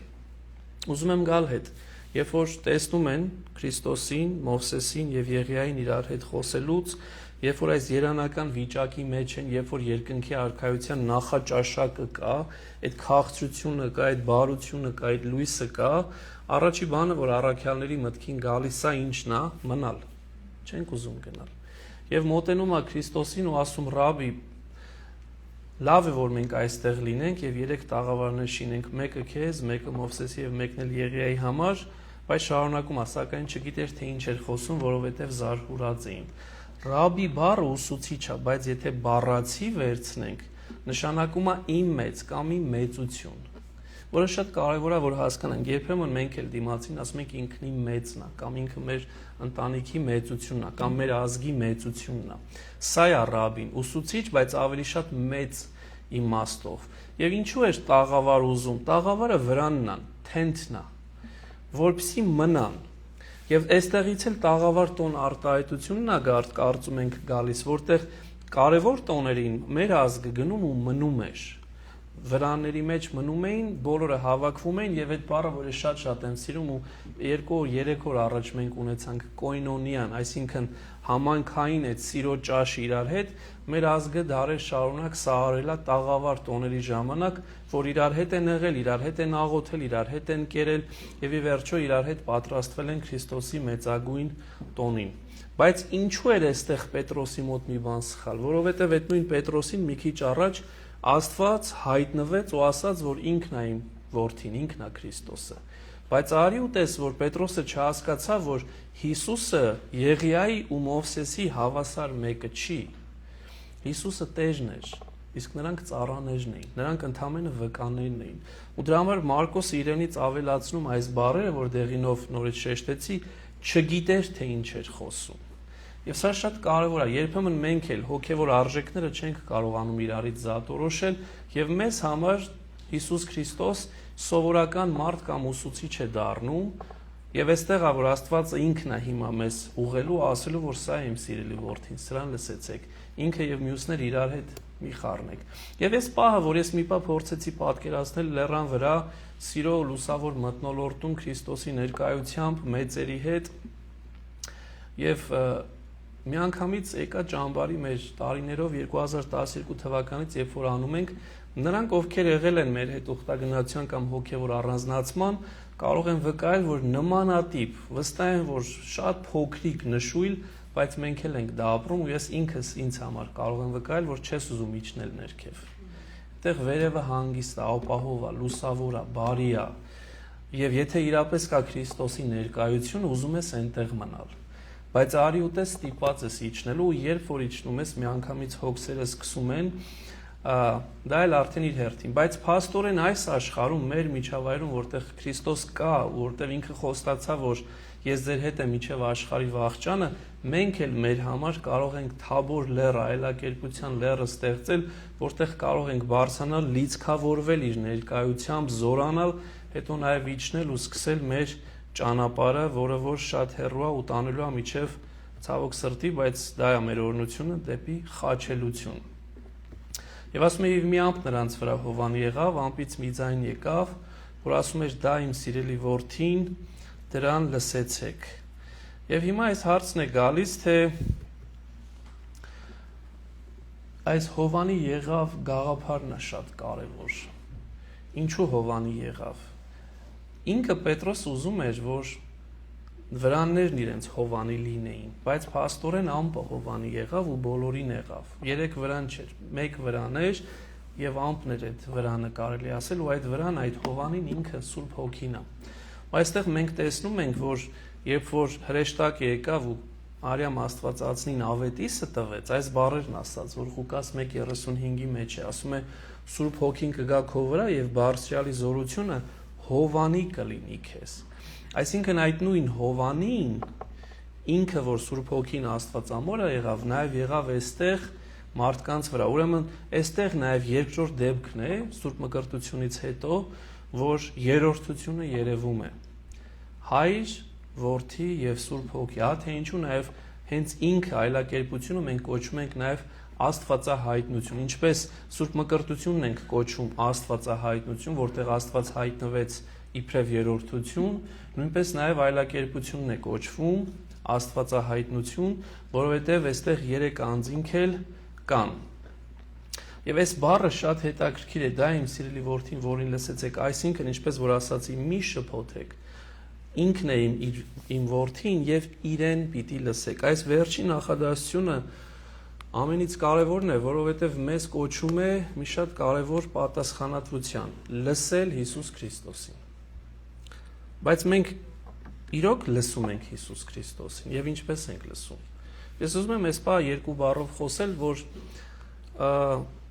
Ուզում եմ գալ հետ, երբ որ տեսնում են Քրիստոսին, Մովսեսին եւ Եղիային իրար հետ խոսելուց, երբ որ այս երանական վիճակի մեջ են, երբ որ երկնքի արքայության նախաճաշակը կա, այդ քաղցրությունը կա, այդ բարությունը կա, այդ լույսը կա, առաջի բանը, որ առաքյալների մտքին գալիս է, ինչն է, մնալ։ Չենք ուզում գնալ։ Եվ մոտենում է Քրիստոսին ու ասում. «Ռաբի, լավ է որ մենք այստեղ լինենք եւ 3 տաղավարներ շինենք, մեկը քեզ, մեկը Մովսեսի եւ մեկն էլ Եղիայի համար», բայց շարունակում է, սակայն չգիտեր թե ինչ էր խոսում, որովհետեւ զարհուրած էին։ Ռաբի բառը ուսուցիչ է, բայց եթե բառացի վերցնենք, նշանակում է իմ մեծ կամ իմ մեծություն, որը շատ կարևոր է որ հասկանանք։ Երբեմն մենք էլ դիմացին ասում ենք ինքն իմ մեծն է, կամ ինքը մեր ընտանիքի մեծությունն է, կամ մեր ազգի մեծությունն է։ Սա է ռաբին, ուսուցիչ, բայց ավելի շատ մեծ իմաստով։ Եվ ինչու էր տաղավար ուզում։ Տաղավարը վրանն է, թենթն է, որպեսզի մնան։ Եվ այստեղից էլ տաղավար տոն արտահայտությունն է կարծում ենք գալիս, որտեղ կարևոր տոներին մեր ազգը գնում ու մնում էր։ Վրանների մեջ մնում էին, բոլորը հավաքվում էին եւ այդ բառը, որ ես շատ եմ սիրում ու 2-3 օր առաջ մենք ունեցանք կոյնոնիան, այսինքն համանքային այդ սիրո ճաշը իրար հետ, մեր ազգը դարեր շարունակ սահարել է տաղավար տոների ժամանակ, որ իրար հետ են եղել, իրար հետ են աղոթել, իրար հետ են կերել եւ ի վերջո իրար հետ պատրաստվել են Քրիստոսի մեծագույն տոնին։ Բայց ինչու էր այստեղ Պետրոսի մոտ մի բան սխալ, որովհետեւ այդ նույն Պետրոսին մի քիչ առաջ Աստված հայտնվեց ու ասաց, որ ինքն է իմ որդին, ինքն է Քրիստոսը։ Բայց արի ու տես, որ Պետրոսը չհասկացավ, որ Հիսուսը Եղիայի ու Մովսեսի հավասար մեկը չի։ Հիսուսը տերն էր, իսկ նրանք ծառաներն էին, նրանք ընդամենը վկաներն էին։ Ու դրա համար Մարկոսը իրենից ավելացնում այս բառերը, որ դեղինով նորից շեշտեցի, չգիտեր թե ինչ էր խոսում։ Եվ սա շատ կարևոր է, երբեմն մենք էլ հոգևոր արժեքները չենք կարողանում իրարից զատորոշել եւ մեզ համար Հիսուս Քրիստոս սովորական մարդ կամ ուսուցիչ է դառնում եւ այստեղ է որ Աստվածը ինքն է հիմա մեզ ուղղելու, ասելու որ սա է իմ սիրելի որդին, սրան լսեցեք, ինքը եւ մյուսներ իրար հետ մի խառնեք։ Եվ այս պահը, որ ես մի պահ փորձեցի պատկերացնել լեռան վրա սիրո լուսավոր մթնոլորտում Քրիստոսի ներկայությամբ մեծերի հետ եւ միանգամից եկա ճամբարի մեջ տարիներով 2012 թվականից, երբ որ անում ենք Նրանք, ովքեր եղել են մեր հետ ուխտագնացության կամ հոգևոր առանձնացման, կարող են վկայել, որ նմանատիպ, վստահ են, որ շատ փոքրիկ նշույլ, բայց մենք էլ ենք դա ապրում ու ես ինքս ինձ համար կարող եմ վկայել, որ չես ուզում իջնել ներքև։ Այդտեղ վերևը հանգիստ է, ապահով է, լուսավոր է, բարի է։ Եվ եթե իրապես կա Քրիստոսի ներկայություն, ուզում ես այնտեղ մնալ։ Բայց արի ու տես ստիպված ես իջնելու ու երբ որ իջնում ես, միանգամից հոգսերը սկսում են, դա էլ արդեն իր հերթին, բայց փաստորեն այս աշխարհում մեր միջավայրում, որտեղ Քրիստոս կա, որտեղ ինքը խոստացավ, որ ես ձեր հետ եմ մինչև աշխարհի վախճանը, մենք էլ մեր համար կարող ենք Թաբոր լեռը, այլակերպության լեռը ստեղծել, որտեղ կարող ենք բարձրանալ, լիցքավորվել իր ներկայությամբ, զորանալ, հետո նաև իջնել ու սկսել մեր ճանապարհը, որը որ շատ հեռու է ու տանելու է մինչև ցավոք սրտի, բայց դա է մեր օրհնությունը դեպի խաչելություն։ Եվ ասում է մի ամպ նրանց վրա Հովանի եղավ, ամպից մի ձայն եկավ, որ ասում էր դա իմ սիրելի որդին, դրան լսեցեք։ Եվ հիմա այս հարցն է գալիս, թե այս Հովանի եղավ գաղափարն է շատ կարևոր։ Ինչու Հովանի եղավ։ Ինքը Պետրոս ուզում էր, որ վրաններն իրենց Հովանի լինեին, բայց փաստորեն ամպը Հովանի եղավ ու բոլորին եղավ։ 3 վրան չէր, 1 վրան էր եւ ամպն էր այդ վրանը կարելի ասել ու այդ վրան այդ Հովանին ինքը Սուրբ Հոգին է։ Այստեղ մենք տեսնում ենք, որ երբ որ հրեշտակը եկավ ու Արիամ Աստվածածնին ավետիսը տվեց, այս բառերն ասաց, որ Ղուկաս 1:35-ի մեջ է, ասում է Սուրբ Հոգին կգա քո վրա եւ բարձրյալի զորությունը Հովանի կլինի քեզ։ Այսինքն այդ նույն Հովանին ինքը որ Սուրբ Հոգին Աստվածամորը եղավ, նաև եղավ այստեղ մարդկանց վրա։ Ուրեմն այստեղ նաև երկրորդ դեպքն է Սուրբ Մկրտությունից հետո, որ երրորդությունը երևում է։ Հայր, Որդի եւ Սուրբ Հոգի, թե ինչու նաև հենց ինքը այլակերպությունը մենք կոչում ենք նաև Աստվածահայտնություն, ինչպես Սուրբ Մկրտությունն ենք կոչում Աստվածահայտնություն, որտեղ Աստված հայտնվեց իբրև երրորդություն, նույնպես նաև այլակերպությունն է կոչվում Աստվածահայտնություն, որովհետև այստեղ 3 անձինք էլ կան։ Եվ այս բառը շատ հետաքրքիր է, դա իմ սիրելի որդին, որին լսեցեք, այսինքն ինչպես որ ասացի, մի շփոթեք, ինքն է իմ որդին եւ իրեն պիտի լսեք։ Այս վերջին նախադասությունը ամենից կարևորն է, որովհետև մեզ կոչում է մի շատ կարևոր պատասխանատվության՝ լսել Հիսուս Քրիստոսին։ Բայց մենք իրոք լսում ենք Հիսուս Քրիստոսին եւ ինչպես ենք լսում։ Ես ուզում եմ այսպես 2 բառով խոսել, որ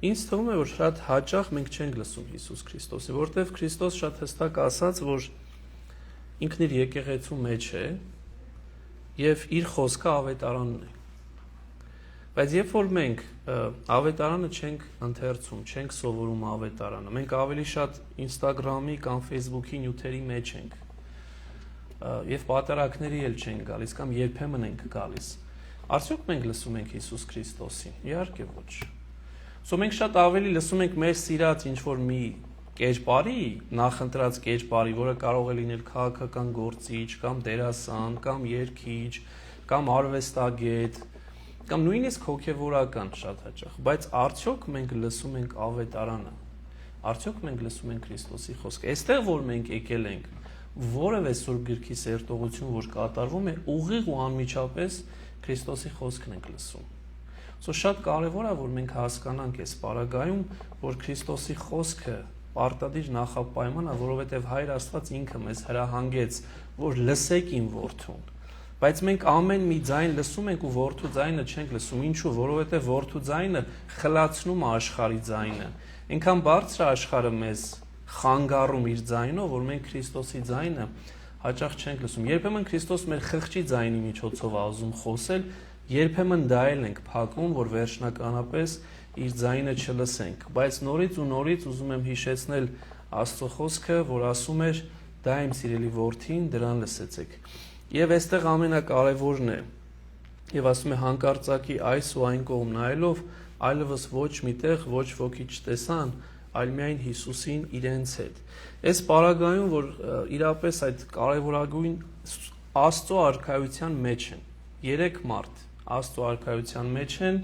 ինձ թվում է, որ շատ հաճախ մենք չենք լսում Հիսուս Քրիստոսին, որովհետև Քրիստոս շատ հստակ ասաց, որ ինքն իր եկեղեցու մեջ է եւ իր խոսքը ավետարանն է։ Բայց երբ որ մենք ավետարանը չենք ընթերցում, չենք սովորում ավետարանը, մենք ավելի շատ Instagram-ի կամ Facebook-ի նյութերի մեջ ենք եւ պատարակների էլ չենք գալիս կամ երբեմն ենք գալիս։ Արդյոք մենք լսում ենք Հիսուս Քրիստոսին։ Իհարկե ոչ։ Մենք շատ ավելի լսում ենք մեր սիրած ինչ-որ մի կերպարի, նախընտրած կերպարի, որը կարող է լինել քաղաքական գործիչ, կամ դերասան, կամ երգիչ, կամ արվեստագետ, կամ նույնիսկ հոգևորական շատ հաճախ, բայց արդյոք մենք լսում ենք ավետարանը, արդյոք մենք լսում ենք Քրիստոսի խոսքը, այստեղ որ մենք եկել ենք, որևէ Սուրբ Գրքի սերտողություն, որ կատարվում է, ուղիղ ու անմիջապես Քրիստոսի խոսքն ենք լսում։ Շատ կարևոր է, որ մենք հասկանանք այս պարագայում, որ Քրիստոսի խոսքը պարտադիր նախապայման է, որովհետև Հայր Աստված ինքը մեզ հրահանգեց, որ լսեք իմ որդուն։ Բայց մենք ամեն մի ձայն լսում ենք ու որդու ձայնը չենք լսում։ Ինչու՞, որովհետև որդու ձայնը խլացնում է աշխարհի ձայնը։ Այնքան բարձր է աշխարհը մեզ խանգարում իր ձայնով, որ մենք Քրիստոսի ձայնը հաճախ չենք լսում։ Երբեմն Քրիստոս մեր խղճի ձայնի միջոցով է ուզում խոսել, երբեմն դա էլ ենք փակում, որ վերջնականապես իր ձայնը չլսենք, բայց նորից ու նորից ուզում եմ հիշեցնել Աստծո խոսքը, որ ասում էր՝ դա իմ սիրելի որդին, դրան լսեցեք։ Եվ այստեղ ամենակարևորն է, եւ ասում է հանկարծակի այս ու այն կողմ նայելով, այլևս ոչ միտեղ ոչ ոքի չտեսան, այլ միայն Հիսուսին իրենց հետ։ Այս պարագայում, որ իրապես այդ կարևորագույն Աստծո արքայության մեջ են, 3 մարդ Աստծո արքայության մեջ են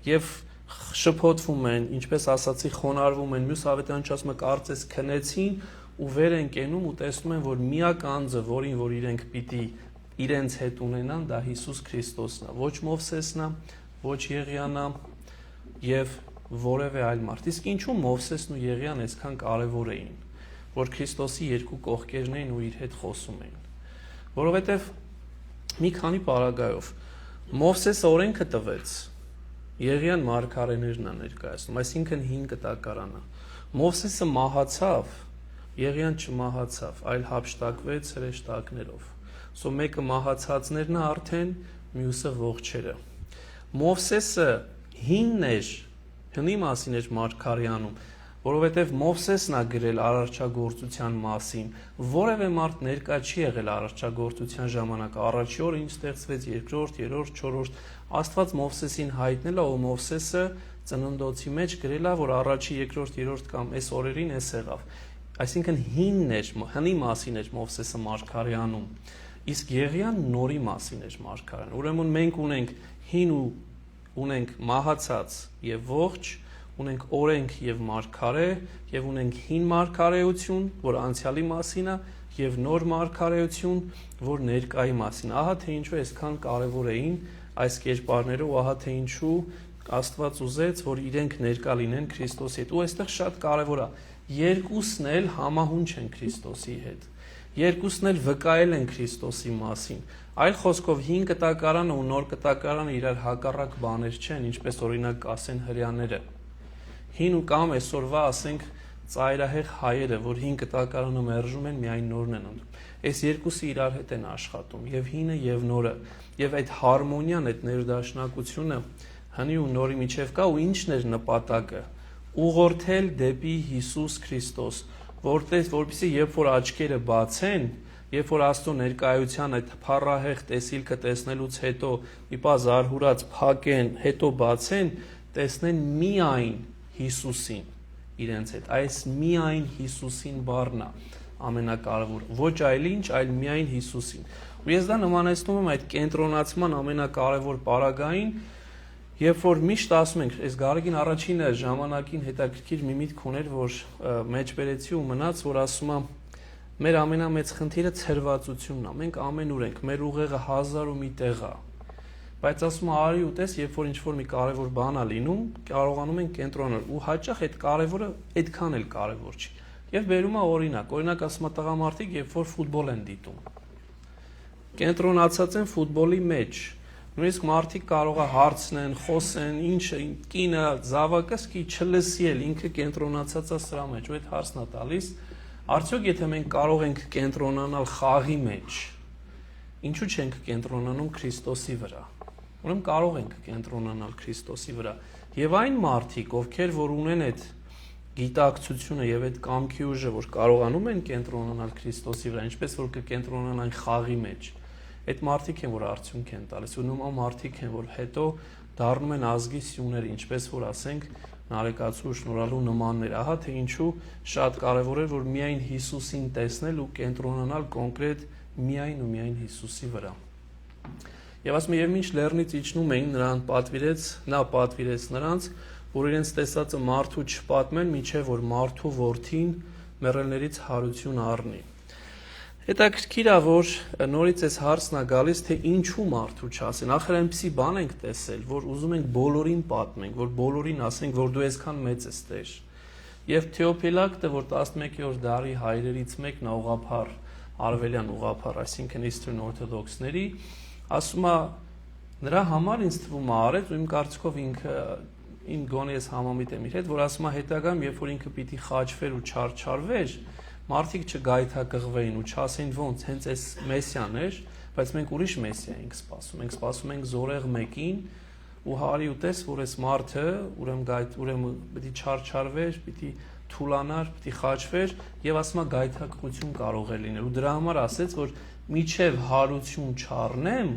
եւ շփոթվում են, ինչպես ասացի, խոնարհվում են, մյուս ավետարանիչ ասում է կարծես քնեցին ու վեր են կենում ու տեսնում են, որ միակ անձը, որին որ իրենք պիտի իրենց հետ ունենան, դա Հիսուս Քրիստոսն է, ոչ Մովսեսն է, ոչ Եղիան է եւ որևէ այլ մարդ։ Իսկ ինչու Մովսեսն ու Եղիան այսքան կարևոր էին, որ Քրիստոսի երկու կողքերն էին ու իր հետ խոսում էին։ Որովհետեւ մի քանի պարագայով Մովսեսը օրենքը տվեց, Եղիան մարգարեներն է ներկայացնում, այսինքն 5 կտակարանը։ Մովսեսը մահացավ, Եղիան չմահացավ, այլ հափշտակվեց հրեշտակներով։ Սո մեկը մահացածներն է արդեն, մյուսը ողջերը։ Մովսեսը հինն էր, հնի մասին էր մարգարեանում, որովհետև Մովսեսն է գրել արարչագործության մասին, որևէ մարդ ներկա չի եղել արարչագործության ժամանակ, առաջի օրը ինչ ստեղծվեց, երկրորդ, երրորդ, չորրորդ, Աստված Մովսեսին հայտնել է, ու Մովսեսը ծննդոցի մեջ գրել է, որ առաջի, երկրորդ, երրորդ կամ այս օրերին էս եղավ։ Այսինքն հինն էր, հնի մասին էր Մովսեսը մարգարեանում, իսկ Եղիան նորի մասին էր մարգարեանում։ Ուրեմն մենք ունենք հին ու ունենք մահացած եւ ողջ, ունենք օրենք եւ մարգարե, եւ ունենք հին մարգարեություն, որ անցյալի մասին է, եւ նոր մարգարեություն, որ ներկայի մասին։ Ահա թե ինչու այսքան կարեւոր էին այս կերպարները, ու ահա թե ինչու Աստված ուզեց, որ իրենք ներկա լինեն Քրիստոսի հետ։ Ու այստեղ շատ կարեւոր է, երկուսն էլ համահունչ են Քրիստոսի հետ։ Երկուսն էլ վկայել են Քրիստոսի մասին։ Այլ խոսքով 5 կտակարանը ու նոր կտակարանը իրար հակառակ բաներ չեն, ինչպես օրինակ ասեն հրեաները։ Հին ու կամ այսօրվա ասենք ծայրահեղ հայերը, որ 5 կտակարանը մերժում են, միայն նորն են ունում։ Այս երկուսը իրար հետ են աշխատում, եւ հինը եւ նորը, եւ այդ հարմոնիան, այդ ներդաշնակությունը հնի ու նորի միջև կա, ու ինչն էր նպատակը։ Ուղղորդել դեպի Հիսուս Քրիստոս, որպեսզի երբ որ աչքերը բացեն, երբ որ Աստծո ներկայության այդ փառահեղ տեսիլքը տեսնելուց հետո մի պա զարհուրած փակեն, հետո բացեն, տեսնեն միայն Հիսուսին իրենց հետ։ Այս միայն Հիսուսին բառն է ամենակարևոր, ոչ այլ ինչ, այլ միայն Հիսուսին։ Ու ես դա նմանեցնում եմ այդ կենտրոնացման ամենակարևոր պարագային, երբ որ միշտ ասում ենք, այս Գարեգին առաջինը ժամանակին հետաքրքիր մի միտք ուներ, որ մեջբերեցի ու մնաց, որ ասում է մեր ամենամեծ խնդիրը ցրվածությունն է։ Մենք ամենուր ենք, մեր ուղեղը 1001 տեղ է։ Բայց ասում է արի ու տես, երբ որ ինչ-որ մի կարևոր բան է լինում, կարողանում ենք կենտրոնալ, ու հաճախ այդ կարևորը այդքան էլ կարևոր չի։ Եվ բերում է օրինակ ասում է տղամարդիկ, երբ որ ֆուտբոլ են դիտում։ Կենտրոնացած են ֆուտբոլի մեջ։ Նույնիսկ մարդիկ կարող է հարցնեն, խոսեն, ինչը, կինը, զավակը սկի չլսի էլ, ինքը կենտրոնացած է սրա մեջ, ու այդ հարցն է տալիս, արդյոք եթե մենք կարող ենք կենտրոնանալ խաղի մեջ, ինչու չենք կենտրոնանում Քրիստոսի վրա։ Ուրեմն կարող ենք կենտրոնանալ Քրիստոսի վրա։ Եվ այն մարդիկ, ովքեր որ ունեն այդ գիտակցությունը եւ այդ կամքի ուժը, որ կարողանում են կենտրոնանալ Քրիստոսի վրա, ինչպես որ կենտրոնանան խաղի մեջ, այդ մարդիկ են, որ արդյունք են տալիս, ու նման մարդիկ են, որ հետո դառնում են ազգի սյուները, ինչպես որ ասենք Նարեկացու շնորհալու նմաններ։ Ահա թե ինչու շատ կարևոր է, որ միայն Հիսուսին տեսնել ու կենտրոնանալ կոնկրետ միայն ու միայն Հիսուսի վրա։ Եվ ասում եմ, եւ ինչ լեռնից իջնում էին, նա պատվիրեց նրանց, որ իրենց տեսածը մարդու չպատմեն, մինչև որ մարդու որդին մեռելներից հարություն առնի։ Հետաքրքիր է, որ նորից այս հարցն է գալիս, թե ինչու մարդու չասեն։ Ախր այնպիսի բան ենք տեսել, որ ուզում ենք բոլորին պատմենք, որ բոլորին ասենք, որ դու այսքան մեծ ես Տեր։ Եվ Թեոփիլակտը, որ 11-րդ դարի հայրերից մեկն է, ուղղափառ, արևելյան ուղղափառ, այսինքն Eastern Orthodox-ների, ասում է, նրա համար ինձ թվում է արեց, ու իմ կարծիքով ինքը իմ գոնե ես համամիտ եմ իր հետ, որ ասում է հետագայում, երբ որ ինքը պիտի խաչվեր ու չարչարվեր, մարդիկ չգայթակղվեին ու չասեին ոնց հենց այս մեսիան էր, բայց մենք ուրիշ մեսիա ենք սպասում։ Մենք սպասում ենք զորեղ մեկին, ու հարի ու տես, որ այս մարդը ուրեմն պիտի չարչարվեր, պիտի թուլանար, պիտի խաչվեր, եւ ասում է գայթակղություն կարող է լինել։ Ու դրա համար ասեց, որ միջև հարություն չառնեմ,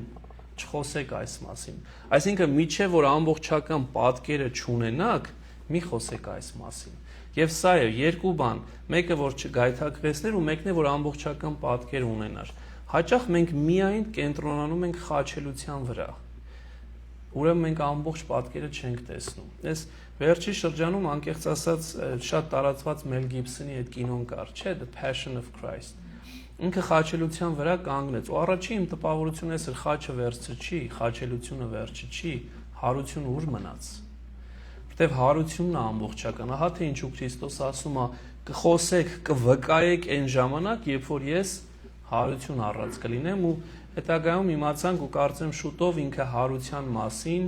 չխոսեք այս մասին։ Այսինքն միջև որ ամբողջական պատկերը չունենաք, մի խոսեք այս մասին։ Եվ սա է երկու բան, մեկը որ չգայթակղեցներ ու մեկն է որ ամբողջական պատկեր ունենար։ Հաճախ մենք միայն կենտրոնանում ենք խաչելության վրա։ ուրեմն մենք ամբողջ պատկերը չենք տեսնում։ Այս վերջի շրջանում անկեղծ ասած շատ տարածված Մել Գիբսոնի այդ կինոն կար, չէ՞, The Passion of Christ։ Ինքը խաչելության վրա կանգնեց։ Ու առաջի իմ տպավորությունը էր խաչը վերջը չի, խաչելությունը վերջը չի, հարությունը ուր մնաց։ Որտեվ հարությունն է ամբողջական։ Ահա թե ինչու Քրիստոս ասում է կխոսեք, կվկայեք այն ժամանակ, երբ որ ես հարություն առած կլինեմ ու հետագայում իմացանք ու կարծեմ շուտով ինքը հարության մասին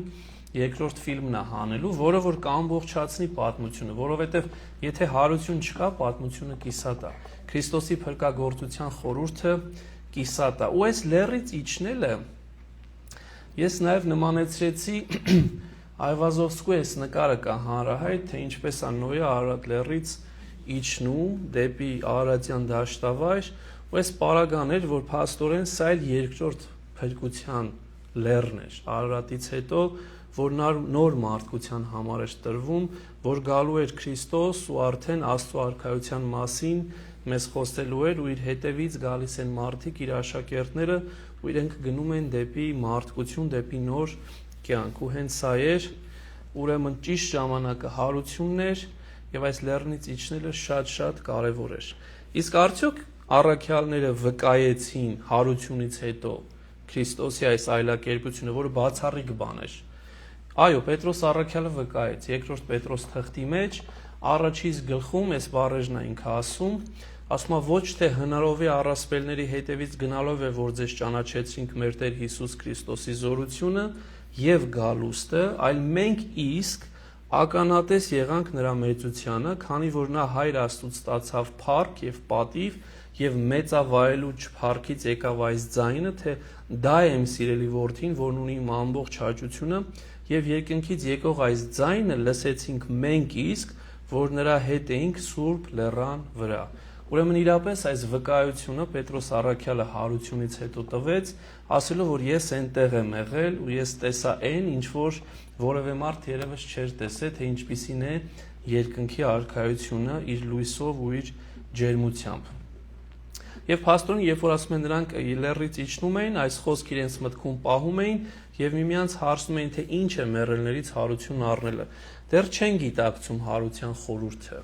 երկրորդ ֆիլմն է հանելու, որը որ կամբողջացնի պատմությունը, որովհետև եթե հարություն չկա, պատմությունը կիսատ է։ Քրիստոսի փրկagorցության խորհուրդը կիսատ է։ Ու այս լեռից իջնելը ես նաև նմանեցրեցի Այվազովսկու այս նկարը կա հանրահայտ, թե ինչպես է Նոյը Արարատ լեռից իջնում դեպի Արարատյան դաշտավայր, ու այս պարագան էր, որ փաստորեն սա էլ երկրորդ փրկության լեռն էր Արարատից հետո, որ նոր մարդկության համար էր տրվում, որ գալու էր Քրիստոս ու արդեն Աստծո արքայության մասին մեզ խոսելու էր ու իր հետևից գալիս են մարդիկ, իր աշակերտները, ու իրենք գնում են դեպի մարդկություն, դեպի նոր կյանք, ու հենց սա էր, ուրեմն ճիշտ ժամանակը հարությունն էր, եւ այս լեռնից իջնելը շատ կարեւոր էր։ Իսկ արդյոք առաքյալները վկայեցին հարությունից հետո Քրիստոսի այս այլակերպությունը, որը բացառիկ բան էր։ Այո, Պետրոս առաքյալը վկայեց, երկրորդ Պետրոս թղթի մեջ առաջից գլխում այս բառերն է ինքը ասում է ոչ թե հնարովի առասպելների հետևից գնալով է, որ ձեզ ճանաչեցինք մեր Տեր Հիսուս Քրիստոսի զորությունը եւ գալուստը, այլ մենք իսկ ականատես եղանք նրա մեծությանը, քանի որ նա Հայր Աստծուց ստացավ փառք եւ պատիվ եւ մեծավայելու չփառքից եկավ այս ձայնը, թե դա է իմ սիրելի որդին, որն ունի իմ ամբողջ հաճությունը, եւ երկնքից եկող այս ձայնը լսեցինք մենք իսկ, որ նրա հետ էինք Սուրբ Լեռան վրա։ Ուրեմն իրապես այս վկայությունը Պետրոս առաքյալը հարությունից հետո տվեց, ասելով, որ ես այնտեղ եմ եղել ու ես տեսա այն, ինչ որ որևէ մարդ երևս չէր տեսել, թե ինչպիսին է երկնքի արքայությունը իր լույսով ու իր ջերմությամբ։ Եվ փաստորեն, երբ որ ասում են նրանք լեռից իջնում էին, այս խոսքը իրենց մտքում պահում էին եւ միմյանց հարցնում էին, թե ինչ է մեռելներից հարություն առնելը։ Դեռ չեն գիտակցում հարության խորհուրդը։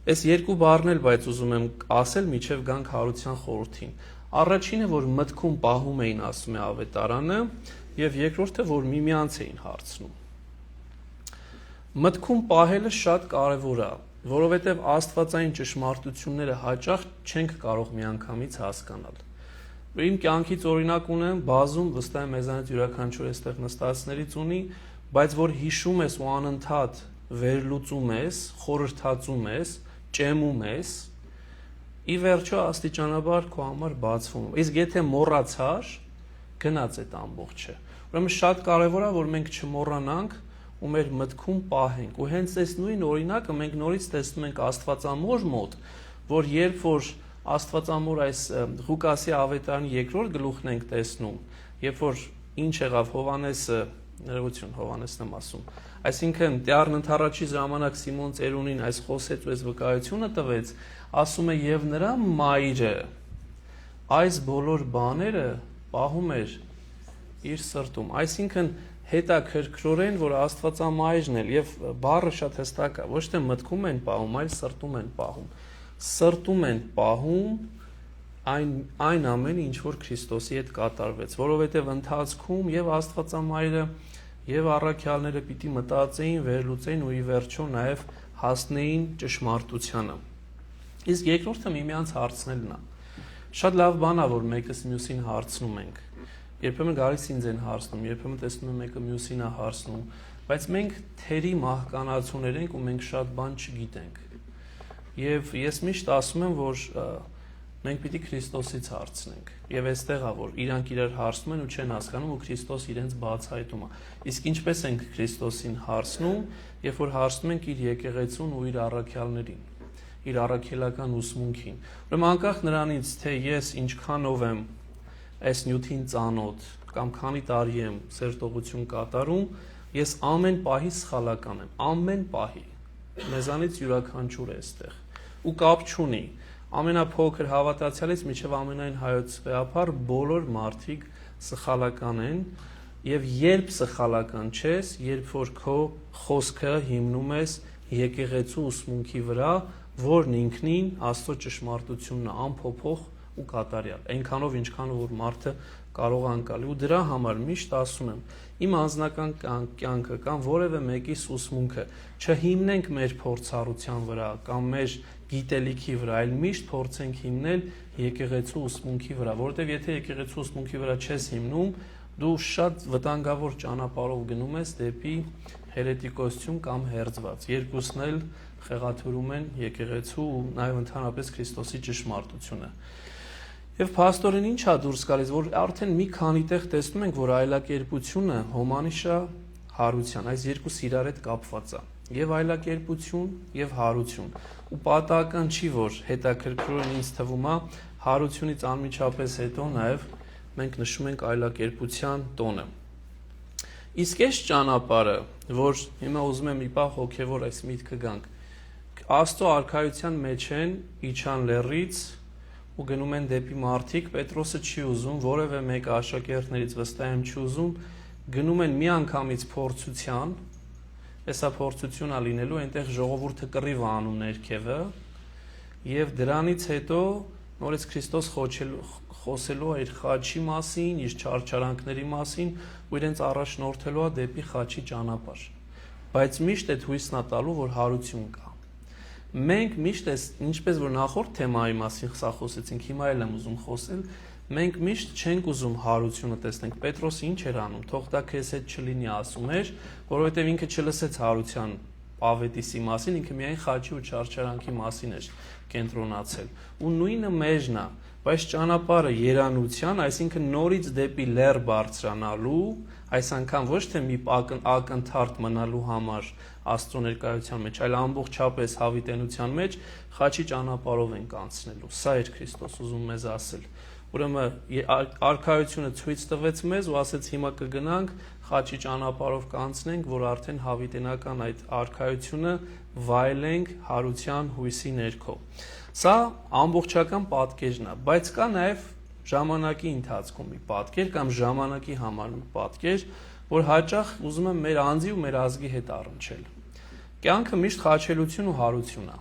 Այս երկու բառն էլ բայց ուզում եմ ասել, միջև գանք հարության խորհրդին։ Առաջինը, որ մտքում պահում էին, ասում է ավետարանը, եւ երկրորդը, որ միմյանց էին հարցնում։ Մտքում պահելը շատ կարեւոր է, որովհետեւ աստվածային ճշմարտությունները հաճախ չենք կարող միանգամից հասկանալ։ Իմ կյանքից օրինակ ունեմ, բազում վստահ եմ մեզանից յուրաքանչյուր այստեղ նստածներից ունի, բայց որ հիշում ես ու անընդհատ վերլուծում ես, խորհրդածում ես, ճեմում ես, ի վերջո աստիճանաբար քո համար բացվում։ Իսկ եթե մոռացար, գնաց այդ ամբողջը։ Ուրեմն շատ կարևոր է, որ մենք չմոռանանք ու մեր մտքում պահենք։ Ու հենց այս նույն օրինակը մենք նորից տեսնում ենք Աստվածամոր մոտ, որ երբ որ Աստվածամոր այս Ղուկասի ավետարանի երկրորդ գլուխն ենք տեսնում, երբ որ ինչ եղավ Հովանեսը, ներողություն, Հովանեսն եմ ասում, այսինքն Տյառն ընդառաջի ժամանակ Սիմոն ծերունին այս խոսեց ու այս վկայությունը տվեց, ասում է եւ նրա մայրը այս բոլոր բաները պահում էր իր սրտում, այսինքն հետաքրքրորեն, որ Աստվածամայրն էլ եւ բառը շատ հստակ է, ոչ թե մտքում են պահում, այլ սրտում են պահում։ Սրտում են պահում այն ամենը, ինչ որ Քրիստոսի հետ կատարվեց, որովհետեւ ընթացքում եւ Աստվածամայրը եւ առաքյալները պիտի մտածեին, վերլուծեին ու ի վերջո նաեւ հասնեին ճշմարտությանը։ Իսկ երկրորդը միմյանց հարցնելն է։ Շատ լավ բան է, որ մեկս մյուսին հարցնում ենք։ Երբեմն գալիս ինձ են հարցնում, երբեմն տեսնում եմ մեկը մյուսին է հարցնում, բայց մենք թերի մահկանացուներ ենք ու մենք շատ բան չգիտենք։ Եվ ես միշտ ասում եմ, որ մենք պիտի Քրիստոսից հարցնենք։ Եվ այստեղ է, որ իրանք իրար հարցնում են ու չեն հասկանում ու Քրիստոս իրենց բացահայտում է։ Իսկ ինչպես ենք Քրիստոսին հարցնում, երբ որ հարցնում ենք իր եկեղեցուն ու իր առաքյալներին, իր առաքելական ուսմունքին։ Ուրեմն անկախ նրանից, թե ես ինչքանով եմ այս նյութին ծանոթ կամ քանի տարի եմ սերտողություն կատարում, ես ամեն պահի սխալական եմ, ամեն պահի։ Մեզանից յուրաքանչյուր է այստեղ։ Ու կապ չունի։ Ամենափոքր հավատացյալից մինչև ամենայն հայոց վեհապար բոլոր մարդիկ սխալական են Եվ երբ սխալական չես, երբ որ քո խոսքը հիմնում ես եկեղեցու ուսմունքի վրա, որն ինքնին Աստծո ճշմարտությունն է, անփոփոխ ու կատարյալ, այնքանով ինչքանով որ մարդը կարող է անցալի, ու դրա համար միշտ ասում եմ, իմ անձնական կյանքը կամ որևէ մեկի ուսմունքը չհիմնենք մեր փորձառության վրա կամ մեր գիտելիքի վրա, այլ միշտ փորձենք հիմնել եկեղեցու ուսմունքի վրա, որովհետև եթե եկեղեցու ուսմունքի վրա չես հիմնում, դու շատ վտանգավոր ճանապարհով գնում ես դեպի հերետիկոսություն կամ հերձված։ Երկուսն էլ խեղաթյուրում են եկեղեցու ու նաև ընդհանրապես Քրիստոսի ճշմարտությունը։ Եվ փաստորեն ինչ է դուրս գալիս, որ արդեն մի քանի տեղ տեսնում ենք, որ այլակերպությունը հոմանիշ է հարության, այս երկուսը իրար հետ կապված է։ Եվ այլակերպություն, եւ հարություն։ Ու պատահական չի, որ հետաքրքրորեն ինձ թվում է հարությունից անմիջապես հետո նաև մենք նշում ենք այլակերպության տոնը։ Իսկ այս ճանապարհը, որ հիմա ուզում եմ մի պահ հոգևոր այս միտքը գանք, Աստծո արքայության մեջ են իջան լեռից ու գնում են դեպի մարդիկ, Պետրոսը չի ուզում, որևէ մեկ աշակերտներից վստահ եմ չի ուզում, գնում են միանգամից փորձության, հեսա փորձություն է լինելու, այնտեղ ժողովուրդը կռիվ անում ներքևը, եւ դրանից հետո նորից Քրիստոս խոսելու է իր խաչի մասին, իր չարչարանքների մասին ու իրենց առաջնորդելու է դեպի խաչի ճանապարհ։ Բայց միշտ այդ հույսն է տալու, որ հարություն կա։ Մենք միշտ ինչպես որ նախորդ թեմայի մասին սա խոսեցինք, հիմա էլ եմ ուզում խոսել, մենք միշտ չենք ուզում հարությունը տեսնենք։ Պետրոսը ինչ էր անում, թող դա քեզ հետ չլինի, ասում էր, որովհետև ինքը չլսեց հարության Պավետիսի մասին, ինքը միայն խաչի ու չարչարանքի մասին էր կենտրոնացել։ Ու նույնը մեջն է, բայց ճանապարհը երանության, այսինքն նորից դեպի լեռ բարձրանալու, այս անգամ ոչ թե մի ակնթարթ մնալու համար Աստծո ներկայության մեջ, այլ ամբողջապես հավիտենության մեջ խաչի ճանապարհով ենք անցնելու։ Սա էր Քրիստոս ուզում մեզ ասել։ Ուրեմն արքայությունը ցույց տվեց մեզ ու ասեց հիմա կգնանք խաչի ճանապարհով կանցնենք, որ արդեն հավիտենական այդ արքայությունը վայելենք հարության հույսի ներքո։ Սա ամբողջական պատկերն է, բայց կա նաև ժամանակի ընթացքում մի պատկեր կամ ժամանակի համար մի պատկեր, որ հաճախ ուզում եմ մեր անձի ու մեր ազգի հետ առնչել։ Կյանքը միշտ խաչելություն ու հարություն է։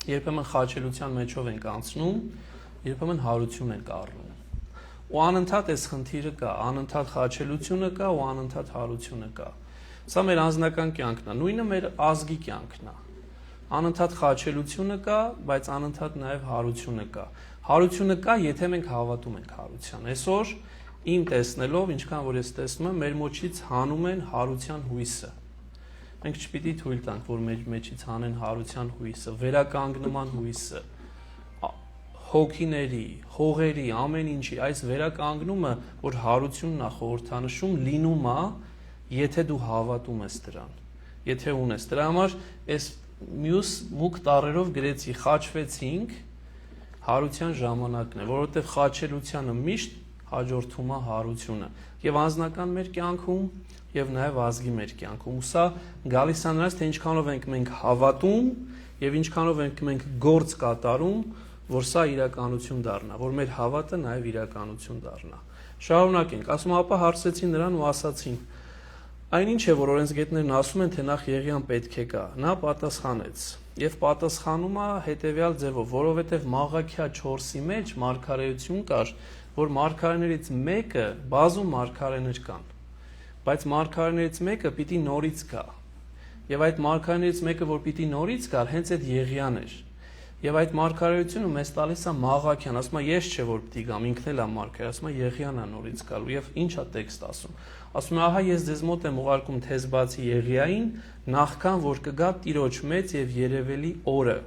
Երբեմն խաչելության մեջով ենք անցնում, երբեմն հարություն ենք առնում։ Ու անընդհատ այս խնդիրը կա, անընդհատ խաչելությունը կա ու անընդհատ հարությունը կա։ Սա մեր անձնական կյանքն է, նույնը մեր ազգի կյանքն է։ Անընդհատ խաչելությունը կա, բայց անընդհատ նաև հարությունը կա։ Հարությունը կա, եթե մենք հավատում ենք հարության։ Այսօր իմ տեսնելով, ինչքան որ ես տեսնում եմ, մեր ոչից հանում են հարության հույսը։ Մենք չպիտի թույլ տանք, որ մեր մեջից հանեն հարության հույսը, վերականգնման հույսը, հոգիների, հողերի, ամեն ինչի, այս վերականգնումը, որ հարությունն է խորհրդանշում, լինում է, եթե դու հավատում ես դրան, եթե ունես։ Դրա համար այս մյուս մուկ տառերով գրեցի խաչվեցինք, հարության ժամանակն է, որովհետև խաչելությանը միշտ հաջորդում է հարությունը, եւ անձնական մեր կյանքում, եւ նաեւ ազգի մեր կյանքում։ Ու սա գալիս է նրանց, թե ինչքանով ենք մենք հավատում եւ ինչքանով ենք մենք գործ կատարում, որ սա իրականություն դառնա, որ մեր հավատը նաեւ իրականություն դառնա։ Շարունակենք, ասում ապա հարցեցին նրան ու ասացին. Այնինչ է, որ օրենսգետներն ասում են, թե նախ Եղիան պետք է գա։ Նա պատասխանեց եւ պատասխանում է հետեւյալ ձևով, որովհետեւ Մաղաքիա 4-ի մեջ մարգարեություն կար, որ մարգարեներից մեկը, բազում մարգարեներ կան, բայց մարգարեներից մեկը պիտի նորից գա։ Եվ այդ մարգարեներից մեկը, որ պիտի նորից գար, հենց այդ Եղիան էր։ Եվ այդ մարգարեությունը մեզ տալիս է Մաղաքիան, ասում է ես չէ որ պիտի գամ, ինքն էլ է մարգարե, ասում է Եղիան է նորից գալու։ Եվ ինչ է տեքստ ասում։ Ասում է ահա ես ձեզ մոտ եմ ուղարկում Թեզբացի Եղիային, նախքան որ կգա Տիրոջ մեծ եւ երևելի օրը,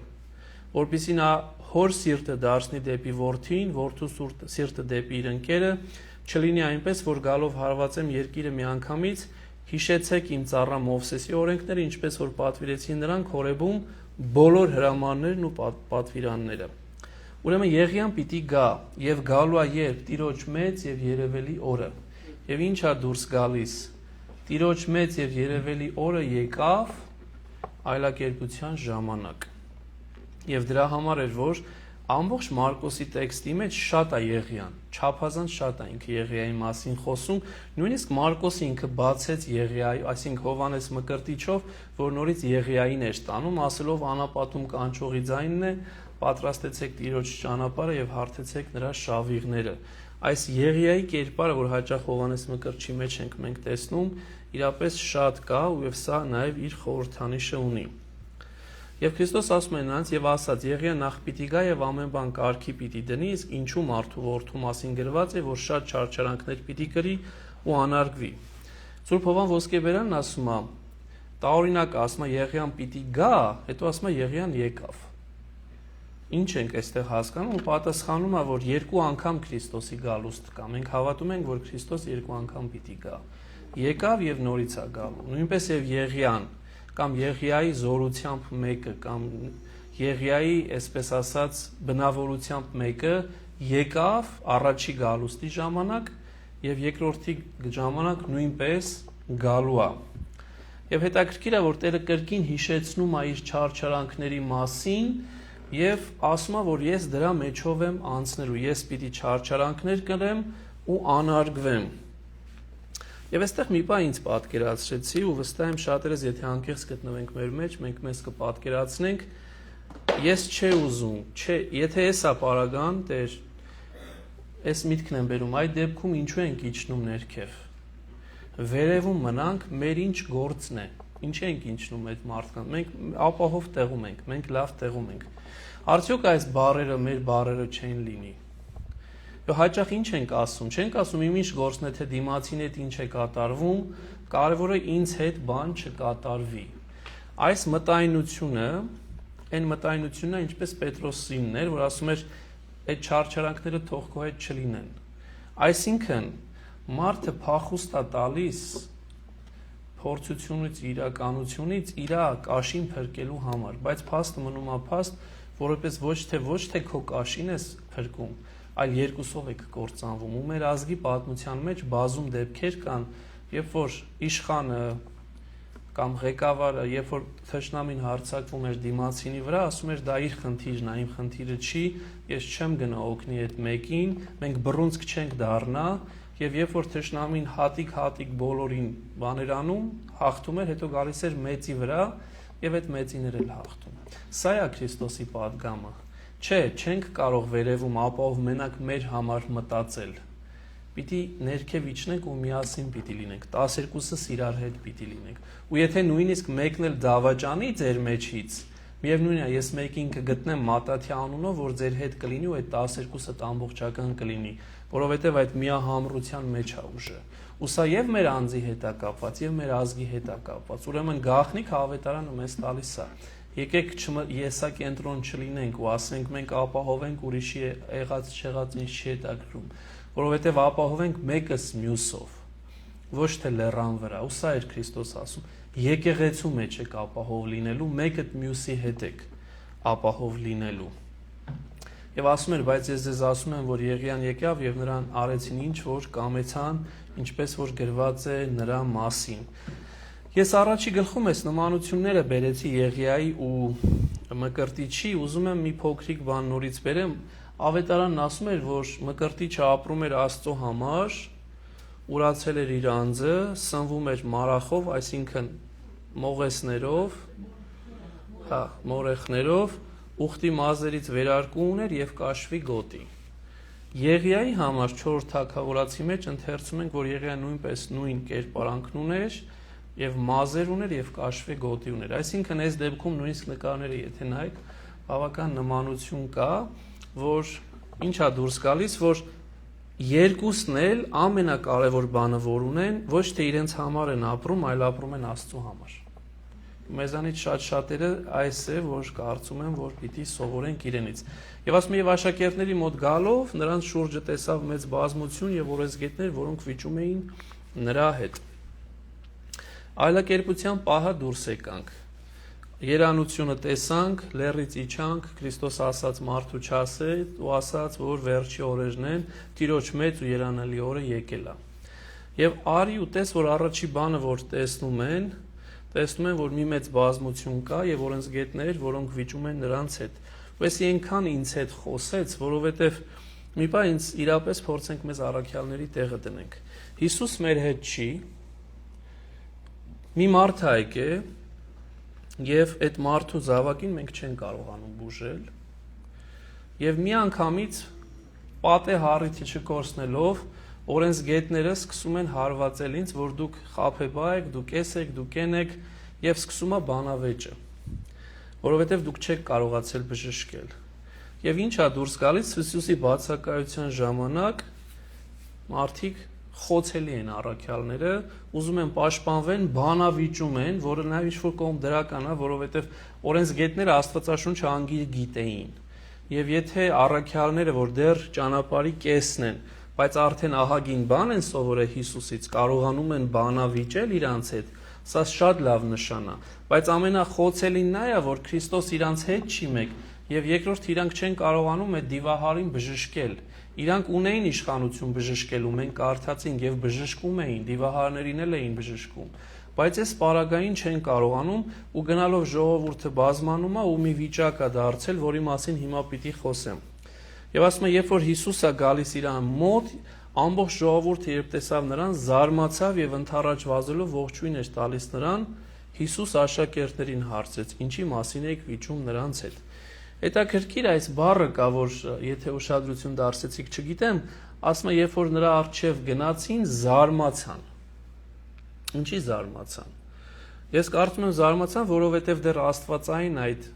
որպեսզի նա հոր սիրտը դարձնի դեպի որդին, որդու սիրտը դեպի իր ընկերը, չլինի այնպես, որ գալով հարվածեմ երկիրը միանգամից, հիշեցեք իմ ծառա Մովսեսի օրենքները, ինչպես որ պատվիրեցին նրան Հորեբում բոլոր հրամաններն ու պատվիրանները։ Ուրեմն Եղիան պիտի գա եւ գալու է երբ Տիրոջ մեծ եւ երևելի օրը։ Եվ ինչ է դուրս գալիս։ Տիրոջ մեծ եւ երևելի օրը եկավ այլակերպության ժամանակ։ Եվ դրա համար էր որ Ամբողջ Մարկոսի տեքստի մեջ շատ է Եղիան, չափազանց շատ է ինքը Եղիայի մասին խոսում, նույնիսկ Մարկոսը ինքը բացեց Եղիայի, այսինքն Հովհաննես Մկրտիչով, որ նորից Եղիային էր տանում, ասելով անապատում կանչողի ձայնն է, պատրաստեցեք Տիրոջ ճանապարհը եւ հարթեցեք նրա շավիղները։ Այս Եղիայի կերպարը, որ հաճախ Հովհաննես Մկրտչի մեջ ենք մենք տեսնում, իրապես շատ կա ու սա նաեւ իր խորհրդանիշը ունի։ Եվ Քրիստոս ասում է նրանց եւ ասաց. Եղիա նախ պիտի գա եւ ամեն բան կարգի պիտի դնի, իսկ ինչու մարդու որդու մասին գրված է, որ շատ չարչարանքներ պիտի կրի ու անարգվի։ Սուրբ Հովհան Ոսկեբերանն ասում է, տարօրինակ ասում է Եղիան պիտի գա, հետո ասում է Եղիան եկավ։ Ինչ ենք այստեղ հասկանում ու պատասխանում է, որ երկու անգամ Քրիստոսի գալուստ կա։ Մենք հավատում ենք, որ Քրիստոս երկու անգամ պիտի գա։ Եկավ եւ նորից է գալու։ Նույնպես եւ Եղիան կամ Եղիայի զորությամբ մեկը կամ Եղիայի, այսպես ասած, բնավորությամբ մեկը եկավ առաջի գալուստի ժամանակ եւ երկրորդի ժամանակ նույնպես գալու է։ Եվ հետաքրքիր է, որ Տերը կրկին հիշեցնում է իր չարչարանքների մասին եւ ասում է, որ ես դրա մեջով եմ անցնելու, ես պիտի չարչարանքներ կրեմ ու անարգվեմ։ Եվ այստեղ մի բան ինձ պատկերացրեցի ու վստահ եմ շատերս, եթե անկեղծ գտնվենք մեր մեջ, մենք մեզ կպատկերացնենք, ես չէ ուզում, եթե էսա պարագան, Տեր, այս միտքն եմ բերում, այդ դեպքում ինչու ենք իջնում ներքև։ Վերևում մնանք, մեր ինչ գործն է, ինչ ենք իջնում այդ մարդկանց, մենք ապահով տեղում ենք, մենք լավ տեղում ենք։ Արդյոք այս բառերը մեր բառերը չեն լինի։ Հաճախ ինչ ենք ասում, չենք ասում իմ ինչ գործն է, թե դիմացին հետ ինչ է կատարվում, կարևորը ինձ հետ բան չկատարվի։ Այս մտայնությունը, այն մտայնությունն է, ինչպես Պետրոսինն էր, որ ասում էր, այդ չարչարանքները թող քո հետ չլինեն։ Այսինքն, մարդը փախուստ է տալիս փորձությունից, իրականությունից իր կաշին փրկելու համար, բայց փաստը մնում է փաստ, որովհետեւ ոչ թե քո կաշին ես փրկում, այլ երկուսով եք կործանվում ու մեր ազգի պատմության մեջ բազում դեպքեր կան, երբ որ իշխանը կամ ղեկավարը, երբ որ թշնամին հարձակվում էր դիմացինի վրա, ասում էր դա իր խնդիրն է, իմ խնդիրը չի, ես չեմ գնա օգնի այդ մեկին, մենք բռունցք չենք դառնա, եւ երբ որ թշնամին հատիկ բոլորին բաներ անում, հաղթում էր, հետո գալիս էր մեծի վրա եւ այդ մեծիներ էլ հաղթում։ Սա է Քրիստոսի պատգամը։ Չէ, չենք կարող վերևում ապահով մենակ մեր համար մտածել։ Պիտի ներքև իջնենք ու միասին պիտի լինենք, 12-ս իրար հետ պիտի լինենք։ Ու եթե նույնիսկ մեկն էլ դավաճանի ձեր մեջից, միևնույնն է, ես մեկին կգտնեմ Մատաթի անունով, որ ձեր հետ կլինի ու այդ 12-ը ամբողջական կլինի, որովհետև այդ միահամրության մեջ է ուժը։ Ու սա եւ մեր անձի հետ է կապված, եւ մեր ազգի հետ է կապված։ Ուրեմն գաղտնիք ավետարանը մեզ տալիս է։ Եկեք եսակենտրոն չլինենք ու ասենք մենք ապահովենք ուրիշի եղած չեղած ինչ չի հետաքրում, որովհետև ապահովենք մեկս մյուսով, ոչ թե լեռան վրա, ու սա էր Քրիստոս ասում, եկեղեցու մեջ եք ապահով լինելու, մեկը մյուսի հետ եք ապահով լինելու։ Եվ ասում էր, բայց ես ձեզ ասում եմ, որ Եղիան եկավ եւ նրան արեցին ինչ որ կամեցան, ինչպես որ գրված է նրա մասին։ Ես առաջի գլխում այս նմանությունները բերեցի Եղիայի ու Մկրտիչի, ուզում եմ մի փոքրիկ բան նորից բերեմ։ Ավետարանն ասում էր, որ Մկրտիչը ապրում էր Աստծո համար, ուրացել էր իր անձը, սնվում էր մարախով, այսինքն մողեսներով, մորեխներով, ուխտի մազերից վերարկու ուներ եւ կաշվի գոտի։ Եղիայի համար 4 թագավորացի մեջ ընթերցում ենք, որ Եղիան նույնպես նույն կերպարանքն ուներ եւ մազեր ուներ եւ կաշվի գոտի ուներ։ Այսինքն այս դեպքում նույնիսկ նկարները եթե նայեք, բավական նմանություն կա, որ ինչա դուրս գալիս, որ երկուսն էլ ամենակարևոր բանը որ ունեն, ոչ թե իրենց համար են ապրում, այլ ապրում են Աստծո համար։ Մեզանից շատ-շատերը այս է, որ կարծում են, որ պիտի սովորենք իրենից։ Եվ ասում եմ, եւ աշակերտների մոտ գալով նրանց շուրջը տեսավ մեծ բազմություն եւ օրեսգետներ, որոնք վիճում էին նրա հետ։ Այլակերպության պահը դուրս եկանք։ Երանությունը տեսանք, լեռից իջանք, Քրիստոս ասաց մարդու չասե, ու ասաց, որ վերջի օրերն են, Տիրոջ մեծ ու երանելի օրը եկել է։ Եվ արի ու տես, որ առաջի բանը, որ տեսնում են, որ մի մեծ բազմություն կա եւ օրենսգետներ, որոնք վիճում են նրանց հետ։ Ոսի այնքան ինձ հետ խոսեց, որովհետև մի բան ինձ իրապես փորձենք մեզ առաքյալների տեղը դնենք։ Հիսուս մեր հետ չի, մի մարդ է եկե, եւ այդ մարդու զավակին մենք չենք կարողանում բուժել, եւ մի անգամից պատե հառիթը չկորցնելով օրենսգետները սկսում են հարվածել ինձ, որ դուք խաբեբա եք, դուք էս եք, դուք են եք, եւ սկսում է բանավեճը, որովհետեւ դուք չեք կարողացել բժշկել։ Եվ ինչա դուրս գալիս Հիսուսի բացակայության ժամանակ մարդիկ խոցելի են առաքյալները, ուզում են պաշտպանվեն, բանավիճում են, որը նաև ինչ-որ կողմ դրական է, որովհետև օրենսգետները Աստվածաշունչը անգիր գիտեին։ Եվ եթե առաքյալները, որ դեռ ճանապարհի կեսն են, բայց արդեն ահագին բան են սովորել Հիսուսից, կարողանում են բանավիճել իրանց հետ, սա շատ լավ նշան է, բայց ամենախոցելին նա է, որ Քրիստոս իրանց հետ չի մեկ, եւ երկրորդ իրանք չեն կարողանում այդ դիվահարին բժշկել։ Իրանք ունեին իշխանություն բժշկելու, մենք կարդացինք եւ բժշկում էին, դիվահարներին էլ էին բժշկում, բայց այս պարագային չեն կարողանում ու գնալով ժողովուրդը բազմանում է ու մի վիճակ է դարձել, որի մասին հիմա պիտի խոսեմ։ Եվ ասում է, երբ որ Հիսուսը գալիս իրան մոտ, ամբողջ ժողովուրդը երբ տեսավ նրան, զարմացավ եւ ընդառաջ վազելով ողջույն էր տալիս նրան, Հիսուս աշակերտներին հարցրեց. «Ինչի մասին եք վիճում նրանց հետ»։ Հետաքրքիր այս բառը կա, որ եթե ուշադրություն դարձեցիք, չգիտեմ, ասում է, երբ որ նրա առջև գնացին, զարմացան։ Ինչի զարմացան։ Ես կարծում եմ զարմացան, որովհետև դեռ աստվածային այդ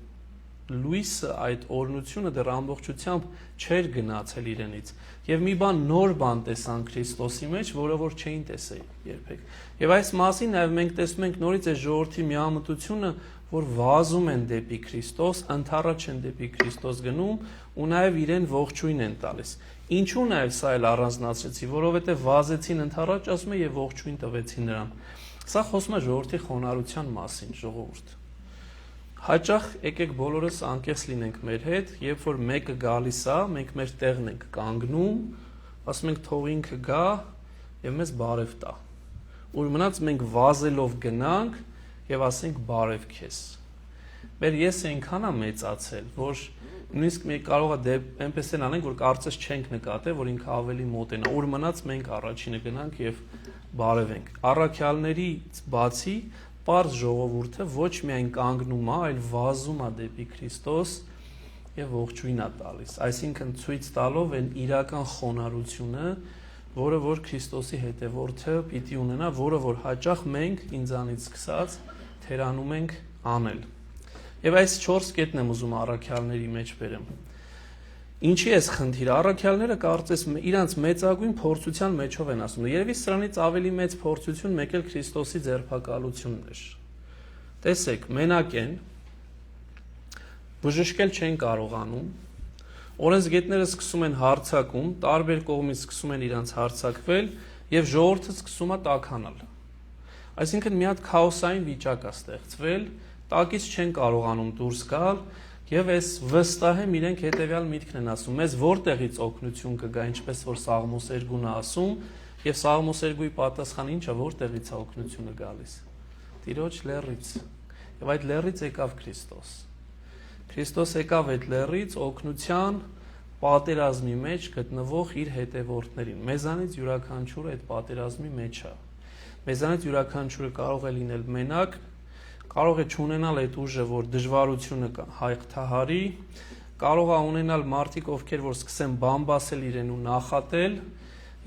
լույսը, այդ օրհնությունը դեռ ամբողջությամբ չէր գնացել իրենից։ Եվ մի բան նոր բան տեսան Քրիստոսի մեջ, որը որ չէին տեսել երբեք։ Եվ այս մասին նաև մենք տեսնում ենք նորից այս ժողովրդի միամտությունը, որ վազում են դեպի Քրիստոս, ընդառաջ են դեպի Քրիստոս գնում ու նաև իրեն ողջույն են տալիս։ Ինչու նաև սա էլ առանձնացրեցի, որովհետև վազեցին ընդառաջ, ասում է, եւ ողջույն տվեցին նրան։ Սա խոսում է ժողովրդի խոնարհության մասին, ժողովուրդ։ Հաճախ եկեք բոլորս անկեղծ լինենք մեր հետ, երբ որ մեկը գալիս է, մենք մեր տեղն ենք կանգնում, ասում ենք թող ինքը գա եւ մեզ բարև տա։ Ու մնաց մենք վազելով գնանք եւ ասենք բարև քեզ։ Մեր եսը այնքան է մեծացել, որ նույնիսկ մենք կարող է այնպես են անենք, որ կարծես չենք նկատել, որ ինքը ավելի մոտ է, ուր մնաց մենք առաջինը գնանք եւ բարևենք։ Առաքյալներից բացի պարզ ժողովուրդը ոչ միայն կանգնում է, այլ վազում է դեպի Քրիստոս եւ ողջույն է տալիս։ Այսինքն ցույց տալով այն իրական խոնարհությունը, որը որ Քրիստոսի հետևորդը պիտի ունենա, որը որ հաճախ մենք ինձանից սկսած թերանում ենք անել։ Եվ այս 4 կետն եմ ուզում առաքյալների մեջ բերեմ։ Ինչի է խնդիրը։ Առաքյալները կարծես իրանց մեծագույն փորձության մեջով են ասում։ Երևի սրանից ավելի մեծ փորձություն մեկ էլ Քրիստոսի ձերբակալությունն էր։ Տեսեք, մենակ են, բժշկել չեն կարողանում, օրենսգետները սկսում են հարցակում, տարբեր կողմից սկսում են իրանց հարցակվել եւ ժողովուրդը սկսում է տաքանալ։ Այսինքն մի հատ քաոսային վիճակ է ստեղծվել, տակից չեն կարողանում դուրս գալ եւ այս վստահ եմ իրենք հետեւյալ միտքն են ասում. մեզ որտեղից օգնություն կգա, ինչպես որ Սաղմոս 2-ն է ասում, եւ Սաղմոս 2-ի պատասխանը ի՞նչ է, որտեղից է օգնությունը գալիս։ Տիրոջ լեռից։ Եվ այդ լեռից եկավ Քրիստոս։ Քրիստոս եկավ այդ լեռից օգնության պատերազմի մեջ գտնվող իր հետևորդներին։ Մեզանից յուրաքանչյուրը այդ պատերազմի մեջ է։ Մեզանից յուրաքանչյուրը կարող է լինել մենակ, կարող է չունենալ այդ ուժը, որ դժվարությունը հաղթահարի, կարող է ունենալ մարդիկ, ովքեր որ սկսեն բամբասել իրեն ու նախատել,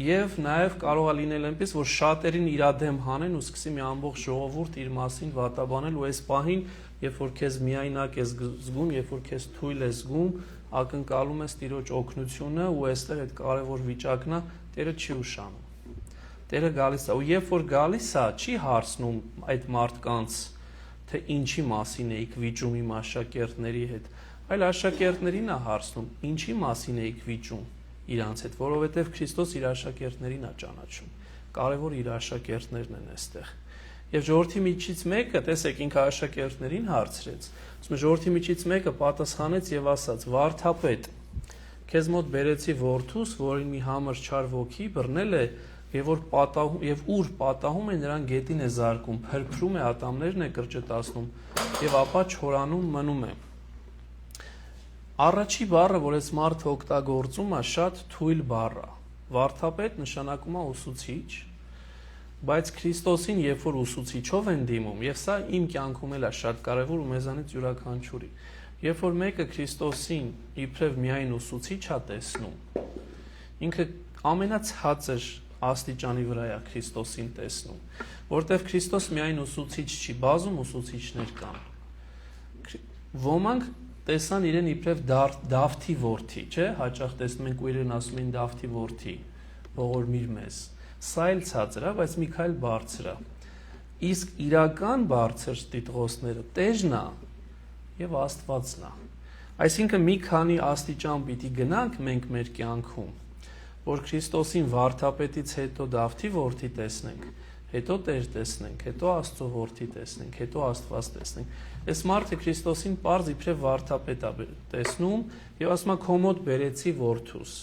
եւ նաեւ կարող է լինել այնպես, որ շատերին իր դեմ հանեն ու սկսի մի ամբողջ ժողովուրդ իր մասին վատաբանել ու այս պահին, երբ որ քեզ միայնակ ես զգում, երբ որ քեզ թույլ ես զգում, ակնկալում ես Տիրոջ օգնությունը ու այստեղ այդ կարևոր վիճակն է, Տերը չի ուշանում։ Տերը գալիս է ու երբ որ գալիս է, չի հարցնում այդ մարդկանց թե ինչի մասին էիք վիճում իմ աշակերտների հետ, այլ աշակերտներին է հարցնում, ինչի մասին էիք վիճում իրանց հետ, որովհետև Քրիստոս իր աշակերտներին է ճանաչում, կարևոր իր աշակերտներն են այստեղ։ Եվ ժողովրդի միջից մեկը, տեսեք, ինքը աշակերտներին հարցրեց, ասում է ժողովրդի միջից մեկը պատասխանեց եւ ասաց. «Վարդապետ, քեզ մոտ բերեցի որդուս, որին մի համր չար ոգի բռնել է եւ ուր պատահում է նրան գետին է զարկում, փրփրում է ատամներն է կրճտացնում եւ ապա չորանում մնում է»։ Առաջի բառը, որ այս մարդը օգտագործում է, շատ թույլ բառ է։ Վարդապետ նշանակում է ուսուցիչ, բայց Քրիստոսին երբ որ ուսուցիչով են դիմում, եւ սա իմ կյանքում էլ է շատ կարեւոր ու մեզանից յուրաքանչյուրի։ Երբ որ մեկը Քրիստոսին իբրև միայն ուսուցիչ է տեսնում, ինքը ամենացածր աստիճանի վրա է Քրիստոսին տեսնում, որտեղ Քրիստոս միայն ուսուցիչ չի, բազում ուսուցիչներ կան։ Ոմանք տեսան իրեն իբրև Դավթի որդի, չէ՞, հաճախ տեսնում ենք ու իրեն ասում են Դավթի որդի, ողորմիր մեզ։ Սա էլ ցածր է, բայց մի քայլ բարձր է։ Իսկ իրական բարձր տիտղոսները Տերն է եւ Աստվածն է։ Այսինքն մի քանի աստիճան պիտի գնանք մենք մեր կյանքում, որ Քրիստոսին վարդապետից հետո Դավթի որդի տեսնենք, հետո Տեր տեսնենք, հետո Աստծո որդի տեսնենք, հետո Աստված տեսնենք։ Այս մարդը Քրիստոսին պարզ իբրև վարդապետ է տեսնում եւ ասում է քո մոտ բերեցի որդուս։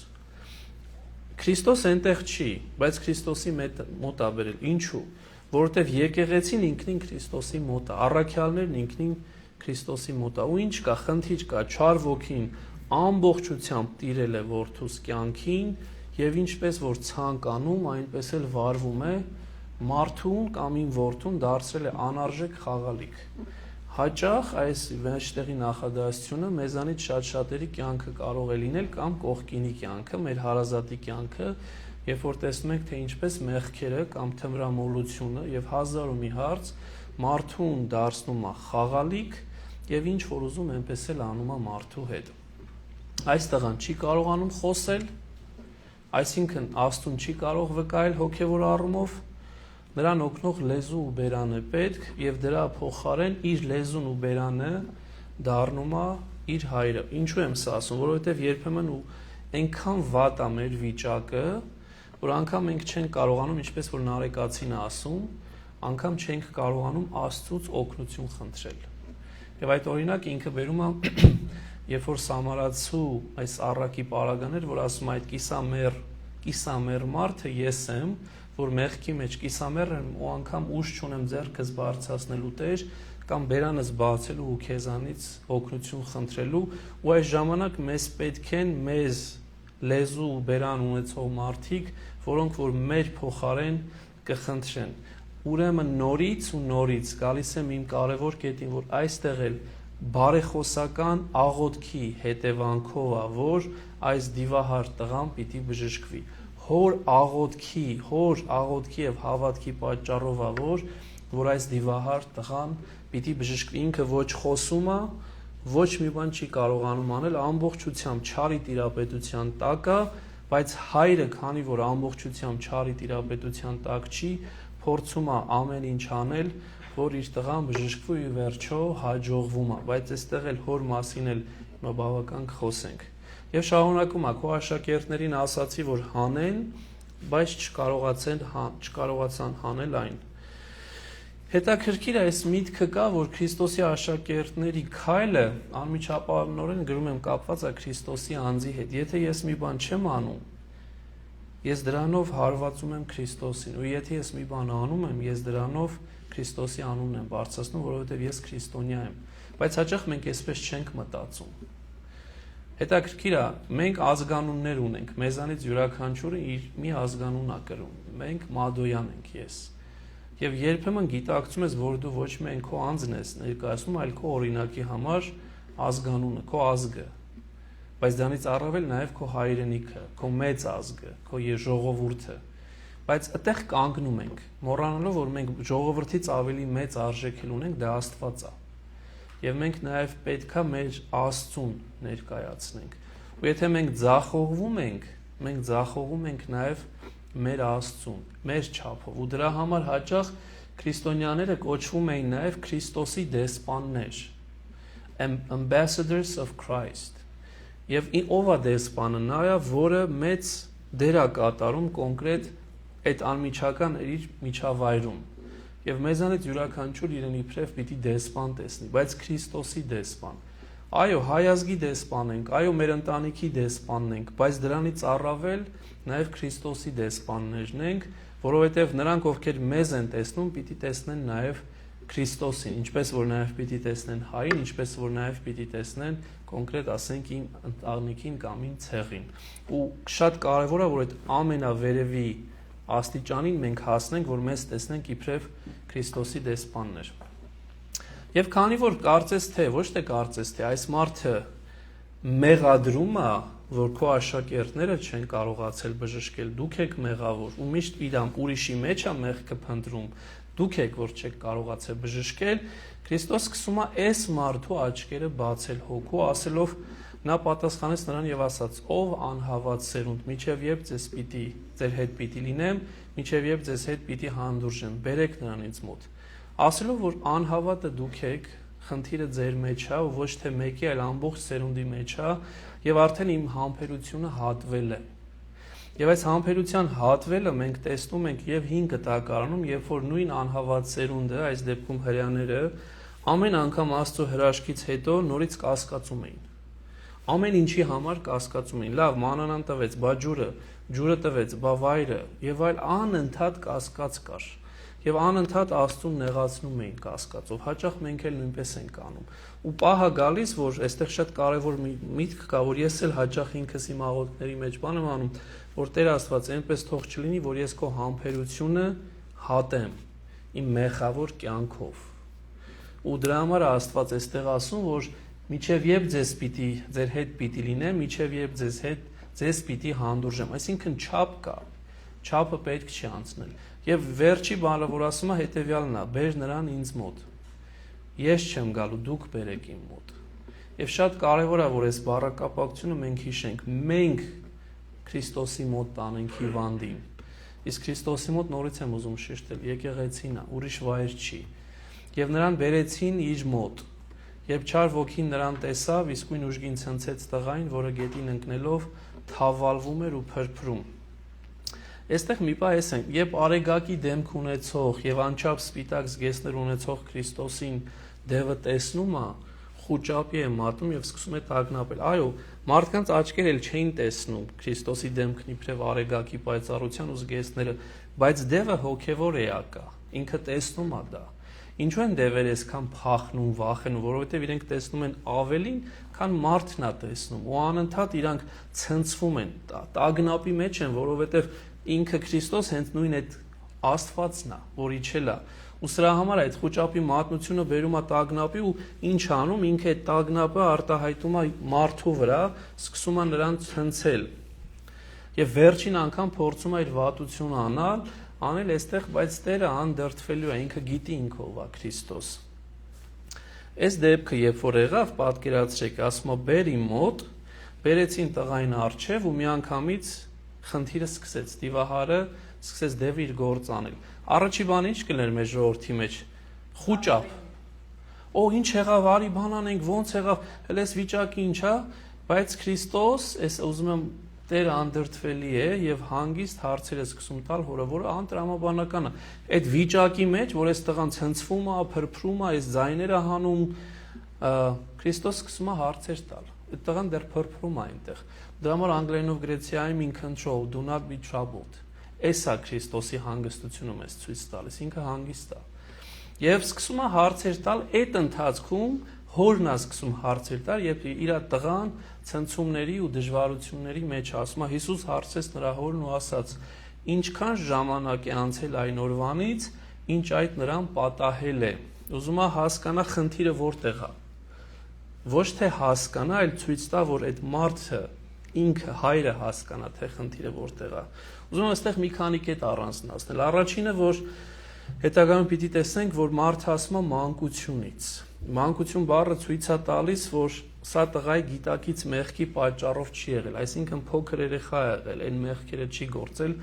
Քրիստոս այնտեղ չի, բայց Քրիստոսի մոտ է բերել։ Ինչու՞։ Որովհետեւ եկեղեցին ինքնին Քրիստոսի մոտ է, առաքյալներն ինքնին Քրիստոսի մոտ է։ Ու ինչ կա, խնդիր կա, չար ոգին ամբողջությամբ տիրել է որդուս կյանքին եւ ինչպես որ ցանկանում, այնպես էլ վարվում է մարդուն կամ ին որդուն դարձրել է անարժեք խաղալիք։ Հաճախ այս մեջտեղի նախադասությունը մեզանից շատ-շատերի կյանքը կարող է լինել կամ կողքինի կյանքը, մեր հարազատի կյանքը, երբ որ տեսնում ենք, թե ինչպես մեղքերը կամ թմրամոլությունը եւ հազար ու մի հարց մարդուն դարձնում է խաղալիք եւ ինչ որ ուզում այնպես էլ անում է մարդու հետ։ Այս տղան չի կարողանում խոսել, այսինքն Աստուն չի կարող վկայել հոգեվոր առումով, նրան օգնող լեզու ու բերան է պետք եւ դրա փոխարեն իր լեզուն ու բերանը դառնում է իր հայրը։ Ինչու եմ սա ասում, որովհետեւ երբեմն ու այնքան վատ է մեր վիճակը, որ անգամ մենք չենք կարողանում, ինչպես որ Նարեկացին է ասում, անգամ չենք կարողանում Աստծուց օգնություն խնդրել։ Եվ այդ օրինակ ինքը բերում է, երբ որ Սամարացու այս առակի պարագաներ, որ ասում է այդ կիսամեր մարդը ես եմ, որ մեղքի մեջ կիսամեր եմ ու անգամ ուժ չունեմ ձեռքս բարձրացնելու Տեր կամ բերանս բացելու ու քեզանից օգնություն խնդրելու, ու այս ժամանակ մեզ պետք են մեզ լեզու ու բերան ունեցող մարդիկ, որոնք որ մեր փոխարեն կխնդրեն։ Ուրեմն նորից գալիս եմ իմ կարևոր կետին, որ այստեղ էլ բարեխոսական աղոթքի հետևանքով է, որ այս դիվահար տղան պիտի բժշկվի։ Հոր աղոթքի եւ հավատքի պատճառով է, որ այս դիվահար տղան պիտի բժշկվի։ Ինքը ոչ խոսում է, ոչ մի բան չի կարողանում անել, ամբողջությամբ չարի տիրապետության տակ է, բայց հայրը, քանի որ ամբողջությամբ չարի տիրապետության տակ չի, փորձում է ամեն ինչ անել, որ իր տղան բժշկվի ու վերջո հաջողվում է, բայց այստեղ էլ հոր մասին էլ հիմա բավական կխոսենք։ Եվ շարունակում է, քո աշակերտներին ասացի, որ հանեն, բայց չկարողացան հանել այն։ Հետաքրքիր է այս միտքը կա, որ Քրիստոսի աշակերտների քայլը անմիջապես գրում եմ կապված է Քրիստոսի անձի հետ։ Եթե ես մի բան չեմ անում, ես դրանով հարվածում եմ Քրիստոսին, ու եթե ես մի բան անում եմ, ես դրանով Քրիստոսի անունն եմ բարձրացնում, որովհետև ես քրիստոնյա եմ։ Բայց հաճախ մենք այսպես չենք մտածում։ Հետաքրքիր է, մենք ազգանուններ ունենք, մեզանից յուրաքանչյուրը իր մի ազգանուն է կրում։ Մենք Մադոյան ենք ես։ Եվ երբեմն գիտակցում ես, որ դու ոչ միայն քո անձն ես ներկայացնում, այլ քո օրինակի համար ազգանունը, քո ազգը։ Բայց դրանից առավել նաև քո հայրենիքը, քո մեծ ազգը, քո ժողովուրդը։ Բայց այդտեղ կանգնում ենք, մոռանալով, որ մենք ժողովրդից ավելի մեծ արժեք ունենք, դա Աստված է։ Եվ մենք նաև պետքա մեր Աստծուն ներկայացնենք։ Ու եթե մենք ձախողվում ենք նաև մեր Աստծուն, մեր չափով։ Ու դրա համար հաճախ քրիստոնյաները կոչվում էին նաև Քրիստոսի դեսպաններ, ambassadors of Christ։ Եվ ով է դեսպանը, նա է, որը մեծ դեր է կատարում կոնկրետ այդ անմիջական իր միջավայրում։ Եվ մեզանից յուրաքանչյուր իրեն իբրև պիտի դեսպան տեսնի, բայց Քրիստոսի դեսպան։ Այո, հայ ազգի դեսպան ենք, այո, մեր ընտանիքի դեսպանն ենք, բայց դրանից առավել նաև Քրիստոսի դեսպաններն ենք, որովհետև նրանք, ովքեր մեզ են տեսնում, պիտի տեսնեն նաև Քրիստոսին, ինչպես որ նաև պիտի տեսնեն հային, ինչպես որ նաև պիտի տեսնեն կոնկրետ ասենք իմ ընտանիքին կամ իմ ցեղին։ Ու շատ կարևոր է, որ այդ ամենավերևի աստիճանին մենք հասնենք, որ մեզ տեսնենք իբրև Քրիստոսի դեսպաններ։ Եվ քանի որ կարծես թե, ոչ թե կարծես թե, այս մարդը մեղադրում է, որ քո աշակերտները չեն կարողացել բժշկել, դուք եք մեղավոր, ու միշտ իրամ ուրիշի մեջ է մեղքը փնտրում, դուք եք որ չեք կարողացել բժշկել, Քրիստոս սկսում է այս մարդու աչքերը բացել հոգու, ասելով նա պատասխանեց նրան եւ ասաց. ով անհավատ սերունդ, միջև երբ ձեր հետ պիտի լինեմ, միջև երբ ձեզ հետ պիտի հանդուրժեմ, բերեք նրան ինձ մոտ։ Ասելով որ անհավատը դուք եք, խնդիրը ձեր մեջ է, ու ոչ թե մեկի, այլ ամբողջ սերունդի մեջ է, եւ արդեն իմ համբերությունը հատվել է։ Եվ այս համբերության հատվելը մենք տեսնում ենք եւ 5 տակարանում, երբ որ նույն անհավատ սերունդը, այս դեպքում հրեաները, ամեն անգամ Աստծո հրաշքից հետո նորից կասկածում էին։ Ամեն ինչի համար կասկածում էին։ Լավ, մանանան տվեց, բա ջուրը տվեց, բա վայրը, եւ այլ անընդհատ կասկած կար։ Եվ անընդհատ Աստծուն նեղացնում էին կասկածով։ Հաճախ մենք էլ նույնպես ենք անում։ Ու պահը գալիս, որ այստեղ շատ կարևոր միտք կա, որ ես էլ հաճախ ինքս իմ աղոթքների մեջ բան եմ անում, որ Տեր Աստված այնպես թող չլինի, որ ես քո համբերությունը հատեմ իմ մեղավոր կյանքով։ Ու դրա համար Աստված այստեղ ասում, որ միջև երբ ձեր հետ պիտի լինեմ, միջև երբ ձեզ պիտի հանդուրժեմ։ Այսինքն չափ կա, չափը պետք չի անցնել։ Եվ վերջի բանը, որ ասում է, հետևյալն է. բեր նրան ինձ մոտ։ Ես չեմ գալու, դուք բերեք իմ մոտ։ Եվ շատ կարևոր է, որ այս բառակապակցությունը մենք հիշենք։ Մենք Քրիստոսի մոտ տանենք հիվանդին։ Իսկ Քրիստոսի մոտ նորից եմ ուզում շեշտել, եկեղեցին է, ուրիշ վայր չի։ Եվ նրան բերեցին իր մոտ։ Երբ չար ոգին նրան տեսավ, իսկույն ուժգին ցնցեց տղային, որը գետին ընկնելով թավալվում էր ու փրփրում։ Այստեղ մի բան ասենք, երբ արեգակի դեմք ունեցող եւ անչափ սպիտակ զգեստներ ունեցող Քրիստոսին դևը տեսնում է, խուճապի է մատնում եւ սկսում է տագնապել։ Այո, մարդկանց աչքերը էլ չէին տեսնում Քրիստոսի դեմքն իբրև արեգակի պայծառության ու զգեստները, բայց դևը հոգեվոր էակա, ինքը տեսնում է դա։ Ինչու են դևերը այսքան փախնում, վախենում, որովհետեւ իրենք տեսնում են ավելին, քան մարդն է տեսնում, ու անընդհատ իրանք ցնցվում են, տագնապի մեջ են, որովհետեւ ինքը Քրիստոս հենց նույն այդ Աստվածն է, որ իջել է։ Ու սրա համար այդ խուճապի մատնությունը բերում է տագնապի ու ինչ անում, ինքը այդ տագնապը արտահայտում է մարդու վրա, սկսում է նրան ցնցել։ Եվ վերջին անգամ փորձում է իր վատությունը անել այստեղ, բայց Տերը անդրդվելու է, ինքը գիտի ինքով է Քրիստոս։ Այս դեպքը երբ որ եղավ, պատկերացրեք, ասում է բեր իմ մոտ, բերեցին տղային առջև ու միանգամից խնդիրը սկսեց, դիվահարը սկսեց դեպի իր գործ անել։ Առաջի բանը ինչ կլներ մեր ժողովրդի մեջ։ Խուճապ։ Օ, ինչ եղավ, արի բան անենք, ոնց եղավ, հələ այս վիճակը ինչ է, բայց Քրիստոս, այս ուզում եմ Տերը անդրդվելի է եւ հանգիստ հարցեր է սկսում տալ հորը, որը անտրամաբանական է։ Այդ վիճակի մեջ, որ այս տղան ցնցվում է, փրփրում է, այս ձայները հանում, Քրիստոս սկսում է հարցեր տալ։ Այդ տղան դեռ փրփրում է այնտեղ։ Դրա համար անգլերենով գրեցիայում in control, do not be troubled։ Էսա Քրիստոսի հանգստությունը մեզ ցույց տալիս, ինքը հանգիստ է։ Եվ սկսում է հարցեր տալ, այդ ընթացքում հորն է սկսում հարցեր տալ, երբ իր տղան ցնցումների ու դժվարությունների մեջ ասում է, Հիսուս հարցեց նրա հորն ու ասաց. ինչքան ժամանակ է անցել այն օրվանից, ինչ այդ նրան պատահել է։ Ուզում է հասկանա խնդիրը որտեղ է։ Ոչ թե հասկանա, այլ ցույց տա, որ այդ մարդը ինքը հայրը հասկանա, թե խնդիրը որտեղ է։ Ուզում եմ այստեղ մի քանի կետ առանձնացնել։ Առաջինը, որ հետագայում պիտի տեսնենք, որ մարդը ասում է մանկությունից։ Մանկություն բառը ցույց է տալիս, որ սա տղայի գիտակից մեղքի պատճառով չի եղել, այսինքն փոքր երեխա է եղել, այն մեղքերը չի գործել,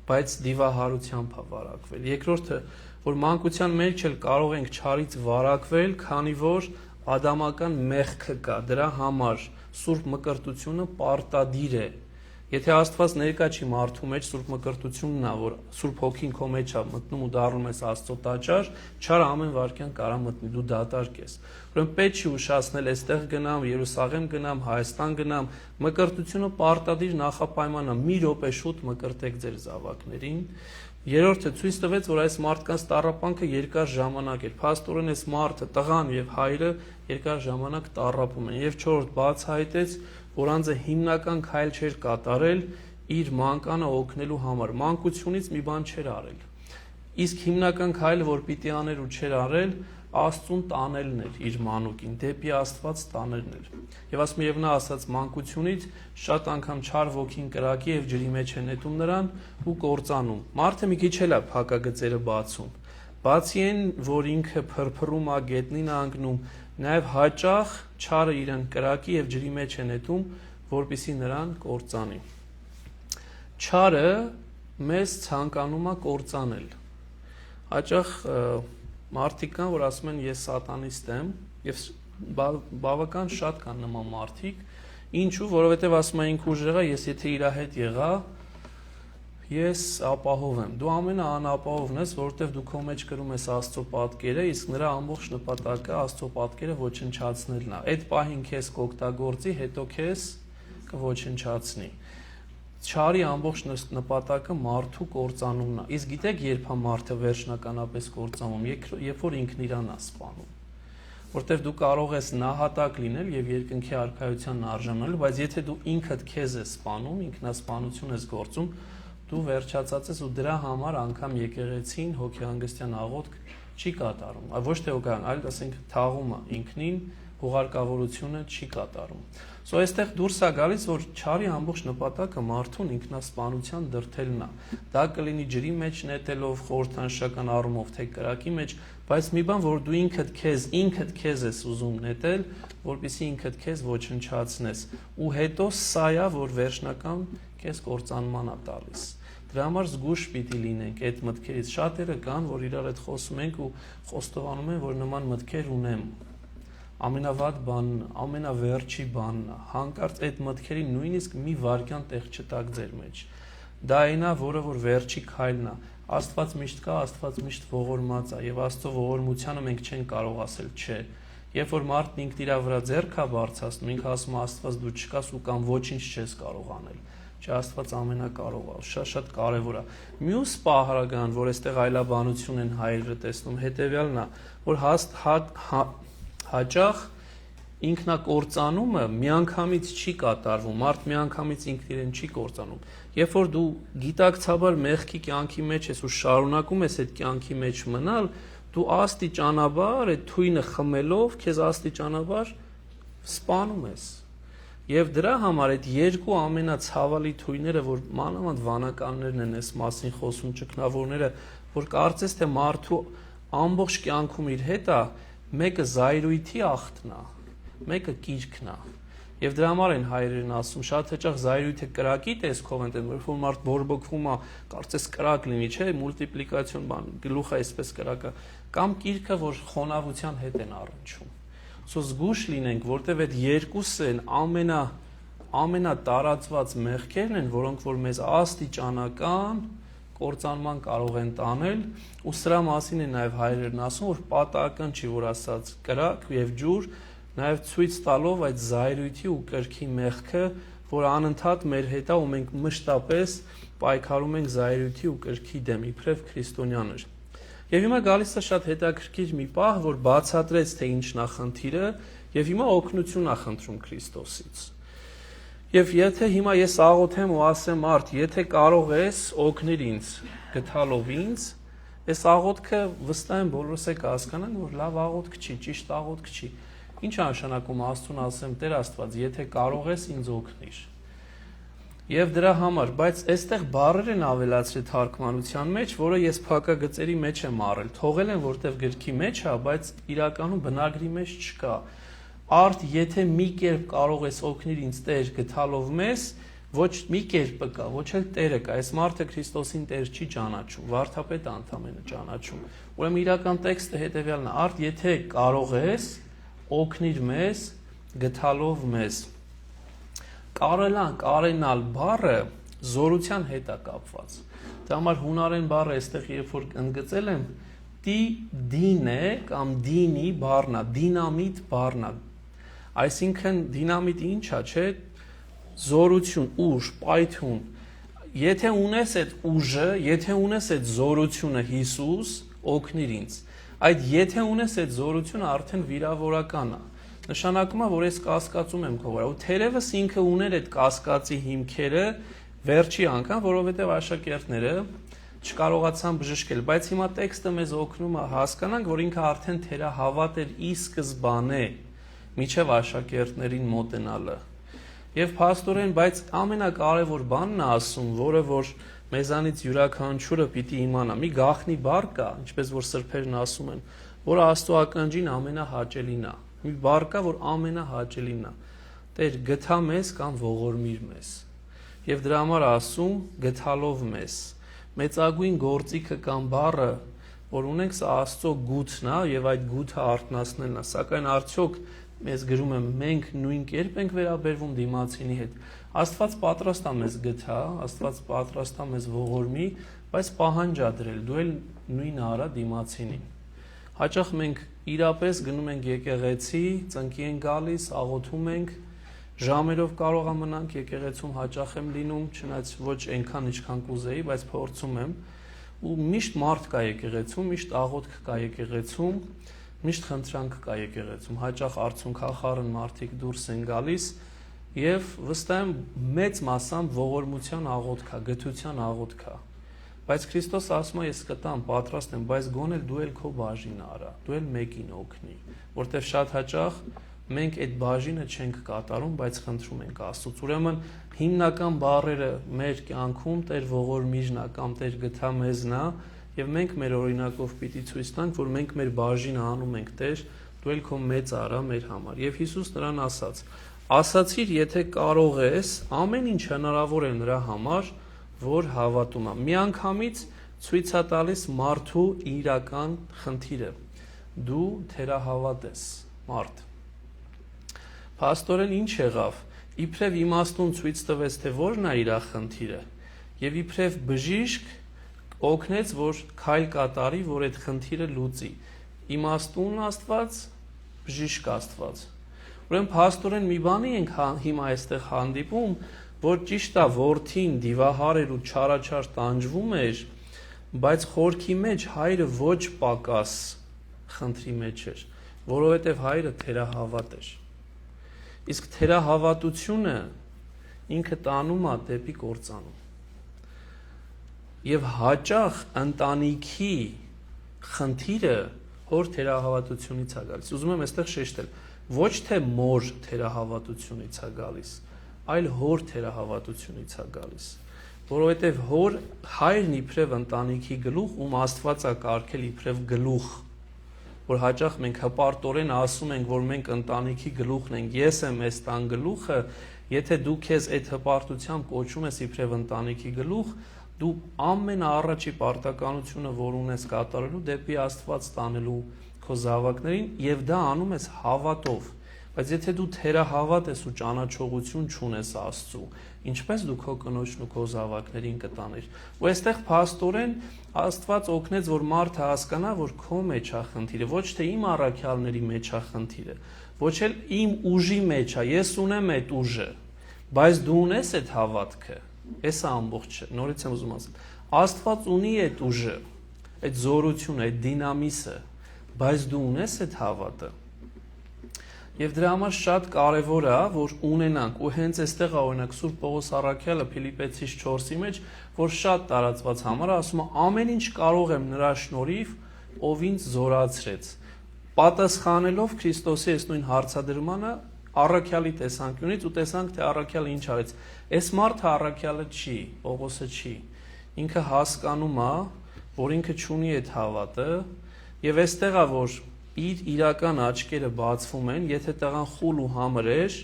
բայց դիվահարությամբ է վարակվել։ Երկրորդը, որ մանկության մեջ էլ կարող ենք չարից վարակվել, քանի որ ադամական մեղքը կա, դրա համար սուրբ մկրտությունը պարտադիր է։ Եթե Աստված ներկա չի մարդու մեջ, սուրբ մկրտությունն է, որ Սուրբ Հոգին քո մեջ է մտնում ու դառնում ես Աստծո տաճար, չար ամեն վարքյան կարա մտնի, դու դատարկ ես։ Ուրեմն պետք չի ուշացնել, այստեղ գնամ, Երուսաղեմ գնամ, Հայաստան գնամ, մկրտությունը պարտադիր նախապայման է։ Մի րոպե շուտ մկրտեք ձեր զավակներին, Երրորդը ցույց տվեց, որ այս մարդկանց տառապանքը երկար ժամանակ էր։ Փաստորեն այս մարդը, տղան եւ հայրը երկար ժամանակ տառապում են։ Եվ չորրորդ բացահայտեց, որ անձը հիմնական քայլ չէր կատարել իր մանկանը օգնելու համար։ Մանկությունից մի բան չէր արել։ Իսկ հիմնական քայլը, որ պիտի աներ ու չէր արել, Աստծուն տանելն էր իր մանուկին, դեպի Աստված տանելն էր։ Եվ ասում է, եւ նա ասաց մանկությունից շատ անգամ չար ոգին կրակի եւ ջրի մեջ է նետում նրան ու կործանում։ Մարդը մի քիչ էլ է փակագծերը բացում։ Բացի այն, որ ինքը փրփրում է, գետնին է անգնում, նաեւ հաճախ չարը իրեն կրակի եւ ջրի մեջ է նետում, որպեսզի նրան կործանի։ Չարը մեզ ցանկանում է կործանել։ Հաճախ մարդիկ կան, որ ասում են ես սատանիստ եմ, եւ բավական շատ կան նման մարդիկ, ինչու, որովհետեւ ասում են ինքը ուժեղ է, ես եթե իր հետ եղա, ես ապահով եմ։ Դու ամենաանապահովն ես, որովհետեւ դու քո մեջ կրում ես Աստծո պատկերը, իսկ նրա ամբողջ նպատակը Աստծո պատկերը ոչնչացնելն է։ Այդ պահին քեզ կօգտագործի, հետո քեզ կոչնչացնի։ Չարի ամբողջ նպատակը մարդու կործանումն է։ Իսկ գիտեք, երբ է մարդը վերջնականապես կործանում, երբ որ ինքն իրան է սպանում։ Որտեվ դու կարող ես նահատակ լինել եւ երկնքի արքայությանն արժանանալ, բայց եթե դու ինքդ քեզ ես սպանում, ինքնասպանություն ես գործում, դու վերջացած ես ու դրա համար անգամ եկեղեցին հոգեհանգստյան աղոթք չի կատարում։ Ոչ թե հոգան, այլ ասենք թաղումը ինքնին հուղարկավորությունը չի կատարում։ Սո այստեղ դուրս է գալիս, որ չարի ամբողջ նպատակը մարդուն ինքնասպանության դրդելն է։ Դա կլինի ջրի մեջ նետելով, խորհրդանշական առումով, թե կրակի մեջ, բայց մի բան, որ դու ինքդ քեզ ես ուզում նետել, որպեսզի ինքդ քեզ ոչնչացնես։ Ու հետո սա է, որ վերջնական քեզ կործանման է տալիս։ Դրա համար զգուշ պիտի լինենք այդ մտքերից։ Շատերը կան, որ իրար հետ խոսում ենք ու խոստովանում են, որ նման մտքեր ունեմ։ Ամենավատ բանն, ամենավերջի բանն է, հանկարծ այդ մտքերի նույնիսկ մի վարքյան տեղ չտակ ձեր մեջ։ Դա այն է, որը որ վերջի քայլն է։ Աստված միշտ կա, Աստված միշտ ողորմած է, եւ Աստծո ողորմությանը մենք չենք կարող ասել չէ։ Երբ որ մարդն ինքն իր վրա ձեռք է բարձրացնում, ինքը ասում է Աստված դու չկաս ու կամ ոչինչ չես կարող անել։ Չէ, Աստված ամենակարող է, շատ կարևոր է։ Մյուս պահարական, որ այստեղ այլաբանություն են հայրերը տեսնում, հետեւյալն է, որ հաճախ ինքնակործանումը միանգամից չի կատարվում, մարդ միանգամից ինքն իրեն չի կործանում։ Երբ որ դու գիտակցաբար մեղքի կյանքի մեջ ես ու շարունակում ես այդ կյանքի մեջ մնալ, դու աստիճանաբար այդ թույնը խմելով քեզ աստիճանաբար սպանում ես։ Եվ դրա համար այդ երկու ամենացավալի թույները, որ մանավանդ վանականներն են այս մասին խոսում, ճգնավորները, որ կարծես թե մարդու ամբողջ կյանքում իր հետ է, մեկը զայրույթի ախտն է, մեկը կիրքն է։ Եվ դրա համար են հայրերն ասում, շատ հաճախ զայրույթը կրակի տեսքով են, երբ որ մարդ բորբոքվում է, կարծես կրակ լինի, չէ, մուլտիպլիկացիոն բան, գլուխը այսպես կրակը, կամ կիրքը, որ խոնավության հետ են առնչվում։ Սո զգուշ լինենք, որտեվ այդ երկուսը են ամենատարածված մեղքերն են, որոնք որ մեզ աստիճանական կործանման կարող են տանել, ու սրա մասին է նաև հայրերն ասում, որ պատահական չի, որ ասած կրակ եւ ջուր, նաև ցույց տալով այդ զայրույթի ու կրքի մեղքը, որ անընդհատ մեր հետ է ու մենք մշտապես պայքարում ենք զայրույթի ու կրքի դեմ, իբրև քրիստոնյաներ։ Եվ հիմա գալիս է շատ հետաքրքիր մի պահ, որ բացատրեց, թե ինչն է խնդիրը, եւ հիմա օգնություն է խնդրում Քրիստոսից։ Եվ եթե հիմա ես աղոթեմ ու ասեմ արդ, եթե կարող ես օգնել ինձ, գտալով ինձ, այս աղոթքը վստահ եմ բոլորս եք հասկանան, որ լավ աղոթք չի, ճիշտ աղոթք չի։ Ինչ է նշանակում Աստծուն ասեմ Տեր Աստված, եթե կարող ես ինձ օգնիր։ Եվ դրա համար, բայց այստեղ բառեր են ավելացրել թարգմանության մեջ, որը ես փակագծերի մեջ եմ առել։ Թողել եմ, որտեվ գրքի մեջ է, բայց իրականում բնագրի մեջ չկա։ Արդ, եթե մի կերպ կարող ես օգնել ինձ Տեր գտալով մեզ, ոչ մի կերպը կա, ոչ էլ Տերը կա։ Այս մարդը Քրիստոսին Տեր չի ճանաչում, վարդապետը ընդամենը ճանաչում։ Ուրեմն իրական տեքստը հետևյալն է. Արդ, եթե կարող ես օգնիր մեզ գտալով մեզ։ Կարենալ բառը զորության հետ է կապված։ Դա համար հունարեն բառը այստեղ երբ որ ընդգծել եմ, դին է կամ դինի բառն է, դինամիտ բառն է։ Այսինքն դինամիտը ի՞նչ է, չէ՞, զորություն, ուժ, պայթուն։ եթե ունես այդ ուժը, եթե ունես այդ զորությունը Հիսուս, օգնիր ինձ։ Այդ եթե ունես այդ զորությունը արդեն վիրավորական է։ Նշանակում է, որ ես կասկածում եմ քո վրա, ու թերևս ինքը ուներ այդ կասկածի հիմքերը վերջի անգամ, որովհետև աշակերտները չկարողացան բժշկել, բայց հիմա տեքստը մեզ օգնում է հասկանանք, որ ինքը արդեն թերահավատ էր ի սկզբանե, միջև աշակերտներին մոտենալը։ Եվ փաստորեն, բայց ամենակարևոր բանն է ասում, որը որ մեզանից յուրաքանչյուրը պիտի իմանա, մի գաղտնի բառ կա, ինչպես որ սրբերն ասում են, որը Աստծո ականջին ամենահաճելին է։ Մի բառ կա, որ ամենահաճելին է։ Տեր, գթա մեզ կամ ողորմիր մեզ։ Եվ դրա համար ասում, գթալով մեզ։ Մեծագույն գործիքը կամ բառը, որ ունենք, սա Աստծո գութն է եւ այդ գութը արթնացնելն է, սակայն արդյոք մեզ գրում է մենք նույն կերպ ենք վերաբերվում դիմացինի հետ։ Աստված պատրաստ է մեզ գթա, Աստված պատրաստ է մեզ ողորմի, բայց պահանջ ա դրել, դու էլ նույնը արա դիմացինին։ Հաճախ մենք իրապես գնում ենք եկեղեցի, ծնկի ենք գալիս, աղոթում ենք, ժամերով կարող է մնանք եկեղեցում, հաճախ եմ լինում, չնայած ոչ այնքան ինչքան կուզեի, բայց փորձում եմ, ու միշտ մարդ կա եկեղեցում, միշտ աղոթք կա եկեղեցում, միշտ խնդրանք կա եկեղեցում, հաճախ արցունքախառն մարդիկ դուրս են գալիս եւ վստահ եմ մեծ մասամբ ողորմության աղոթք է, գթության աղոթք է։ Բայց Քրիստոս ասում է, ես կտամ, պատրաստ եմ, բայց գոնել դու էլ քո բաժինը արա, դու էլ մեկին օգնի, որտեղ շատ հաճախ մենք այդ բաժինը չենք կատարում, բայց խնդրում ենք Աստծուց։ Ուրեմն հիմնական բառերը մեր կյանքում Տեր ողորմիժն է կամ Տեր գթա մեզն է, եւ մենք մեր օրինակով պիտի ցույց տանք, որ մենք մեր բաժինը անում ենք, Տեր, դու էլ քո մեծ արա մեր համար։ Եվ Հիսուս նրան ասաց. ասացիր, եթե կարող ես, ամեն ինչ հնարավոր է նրա համար, որ հավատում է։ Միանգամից ցույց է տալիս մարդու իրական խնդիրը։ Դու թերահավատ ես, մարդ։ Փաստորեն ինչ եղավ, իբրև իմաստուն ցույց տվեց, թե որն է իր խնդիրը, եւ իբրև բժիշկ օգնեց, որ քայլ կատարի, որ այդ խնդիրը լուծի։ Իմաստուն Աստված, բժիշկ Աստված։ Ուրեմն փաստորեն մի բանի ենք հիմա այստեղ հանդիպում, որ ճիշտ է որդին դիվահար էր ու չարաչար տանջվում էր, բայց խորքի մեջ հայրը ոչ պակաս խնդրի մեջ էր, որովհետեւ հայրը թերահավատ էր։ Իսկ թերահավատությունը ինքը տանում է դեպի կործանում։ Եվ հաճախ ընտանիքի խնդիրը հոր թերահավատությունից է գալիս։ Ուզում եմ այստեղ շեշտել, ոչ թե մոր թերահավատությունից է գալիս, այլ հոր թերահավատությունից է գալիս, որովհետև հոր հայրն իբրև ընտանիքի գլուխ, ում Աստված է կարգել իբրև գլուխ, որ հաճախ մենք հպարտորեն ասում ենք, որ մենք ընտանիքի գլուխն ենք, ես եմ այս տան գլուխը, եթե դու քեզ այդ հպարտությամբ կոչում ես իբրև ընտանիքի գլուխ, դու ամենաառաջի պարտականությունը, որ ունես կատարելու, դեպի Աստված տանելու քո զավակներին, եւ դա անում ես հավատով։ Բայց եթե դու թերահավատ ես ու ճանաչողություն չունես Աստծու, ինչպես դու քո կնոջն ու քո զավակներին կտանիր։ Ու այստեղ փաստորեն Աստված օգնեց, որ մարդը հասկանա, որ քո մեջ է խնդիրը, ոչ թե իմ առաքյալների մեջ է խնդիրը, ոչ էլ իմ ուժի մեջ է, ես ունեմ այդ ուժը, բայց դու ունես այդ հավատքը։ Էս է ամբողջը, նորից եմ ուզում ասել։ Աստված ունի այդ ուժը, այդ զորությունը, այդ դինամիսը, բայց դու ունես այդ հավատը։ Եվ դրա համար շատ կարևոր է, որ ունենանք, ու հենց այստեղ է օրինակ Սուրբ Պողոս առաքյալը Փիլիպպեցիս 4-ի մեջ, որ շատ տարածված համար է, ասում է ամեն ինչ կարող եմ նրա շնորհիվ, ով ինձ զորացրեց։ Պատասխանելով Քրիստոսի այս նույն հարցադրմանը առաքյալի տեսանկյունից ու տեսանք, թե առաքյալը ինչ արեց։ Այս մարդը առաքյալը չի, Պողոսը չի։ Ինքը հասկանում է, որ ինքը չունի այդ հավատը, եւ այստեղ է, որ իր իրական աչքերը բացվում են, եթե տղան խուլ ու համր էր,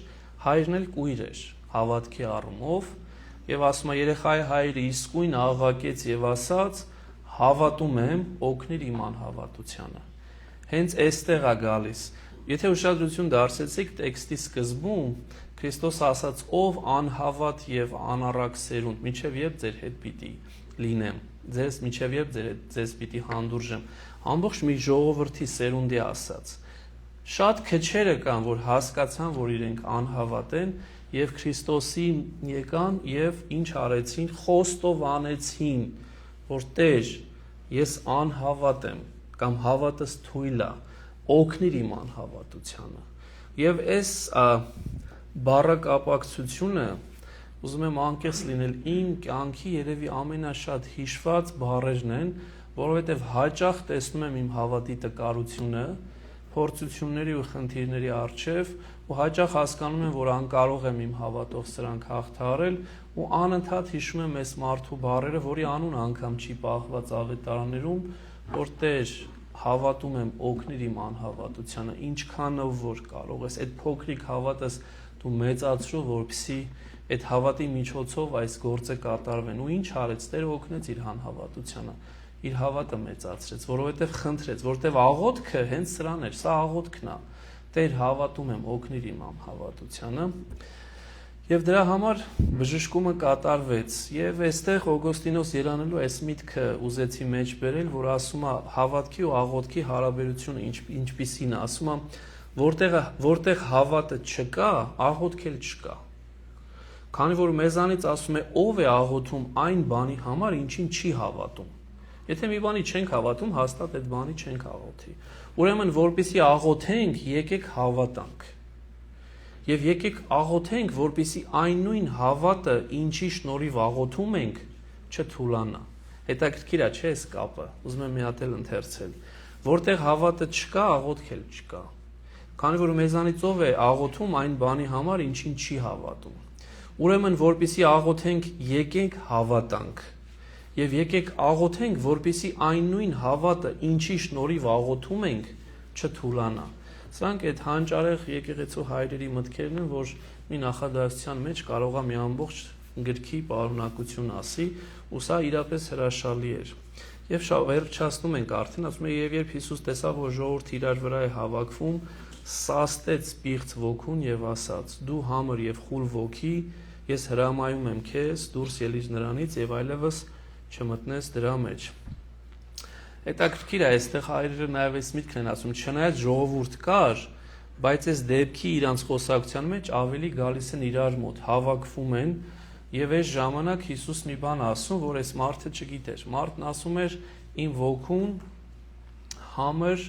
հայրն էլ կույր էր, հավատքի առումով, եւ ասում է երեխայի հայրը իսկույն աղաղակեց եւ ասաց. հավատում եմ, օգնիր իմ անհավատությանը։ Հենց այստեղ է գալիս։ Եթե ուշադրություն դարձեցիք տեքստի սկզբում, Քրիստոս ասաց. ով անհավատ եւ անառակ սերունդ, մինչեւ երբ ձեր հետ պիտի լինեմ, մինչեւ երբ ձեզ պիտի հանդուրժեմ, ամբողջ մի ժողովրդի սերունդի ասաց։ Շատ քչերը կան, որ հասկացան, որ իրենք անհավատ են եւ Քրիստոսին եկան եւ ինչ արեցին, խոստովանեցին, որ Տեր, ես անհավատ եմ կամ հավատս թույլ է, օգնիր իմ անհավատությանը։ Եվ այս բառակապակցությունը ուզում եմ անկեղծ լինել, իմ կյանքի երևի ամենաշատ հիշված բառերն են, որովհետեւ հաճախ տեսնում եմ իմ հավատի տկարությունը, փորձությունների ու խնդիրների առջև ու հաճախ հասկանում եմ, որ անկարող եմ իմ հավատով սրանք հաղթահարել ու անընդհատ հիշում եմ այս մարդու բառերը, որի անունը անգամ չի պահված ավետարաններում, որ Տեր, հավատում եմ, օգնիր իմ անհավատությանը, ինչքանով որ կարող ես, այդ փոքրիկ հավատս դու մեծացրու, որպեսզի այդ հավատի միջոցով այս գործը կատարվեն։ Ու ինչ արեց, Տերը օգնեց իր անհավատությանը, իր հավատը մեծացրեց, որովհետև խնդրեց, որովհետև աղոթքը հենց սրան էր, սա աղոթքն է։ Տեր, հավատում եմ, օգնիր իմ անհավատությանը։ Եվ դրա համար բժշկումը կատարվեց։ Եվ այստեղ Օգոստինոս երանելու այս միտքը ուզեցի մեջ բերել, որ ասում է հավատքի ու աղոթքի հարաբերությունը ինչպիսին է, ասում է որտեղ հավատը չկա, աղոթք էլ չկա։ Քանի որ մեզանից ասում է ով է աղոթում այն բանի համար, ինչին չի հավատում։ Եթե մի բանի չենք հավատում, հաստատ այդ բանի չենք աղոթի։ Ուրեմն, որպեսզի աղոթենք, եկեք հավատանք։ Եվ եկեք աղոթենք, որպեսզի այն նույն հավատը, ինչի շնորհիվ աղոթում ենք, չթուլանա։ Հետաքրքիր է, չէ՞ այս կապը։ Ուզում եմ մի հատ էլ ընթերցել։ Որտեղ հավատը չկա, աղոթք էլ չկա։ Քանի որ մեզանից ով է աղոթում այն բանի համար, ինչին չի հավատում։ Ուրեմն, որպեսզի աղոթենք, եկենք հավատանք։ Եվ եկեք աղոթենք, որպեսզի այն նույն հավատը, ինչի շնորհիվ աղոթում ենք, չթուլանա։ Սրանք այդ հանճարեղ եկեղեցու հայրերի մտքերն են, որ մի նախադասության մեջ կարող է մի ամբողջ գրքի պարունակություն ասի, ու սա իրապես հրաշալի էր։ Եվ վերջացնում ենք արդեն, ասում է, եւ երբ Հիսուս տեսավ, որ ժողովուրդը իրար վրա է հավաքվում, սաստեց պիղծ ոգուն եւ ասաց. «Դու համր եւ խուլ ոգի, ես հրամայում եմ քեզ, դուրս ելիր նրանից եւ այլևս չմտնես դրա մեջ»։ Հետաքրքիր է, այստեղ հայրերը նաև այս միտքն են ասում, չնայած ժողովուրդ կար, բայց այս դեպքի իրանց խոսակցության մեջ ավելի գալիս են իրար մոտ, հավաքվում են, եւ այս ժամանակ Հիսուս մի բան ասում, որ այս մարդը չգիտեր։ Մարդն ասում էր, իմ ոգուն համր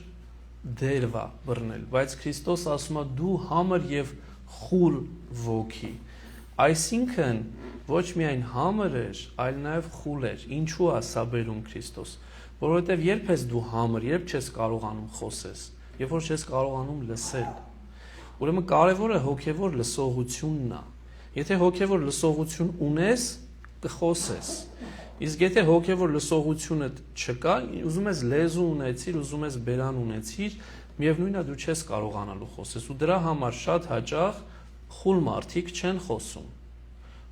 դերվ է բռնել, բայց Քրիստոս ասում է, դու համր եւ խուլ ոգի։ Այսինքն ոչ միայն համր էր, այլ նաև խուլ էր։ Ինչու է սա բերում Քրիստոս։ Որովհետև երբ ես դու համր, երբ չես կարողանում խոսես, երբ որ չես կարողանում լսել։ Ուրեմն կարևորը հոգևոր լսողությունն է։ Եթե հոգևոր լսողություն ունես, կխոսես։ Իսկ եթե հոգևոր լսողությունը չկա, ուզում ես լեզու ունեցիր, ուզում ես բերան ունեցիր, միևնույնն է դու չես կարողանալու խոսես։ Ու դրա համար շատ հաճախ խուլ մարդիկ չեն խոսում,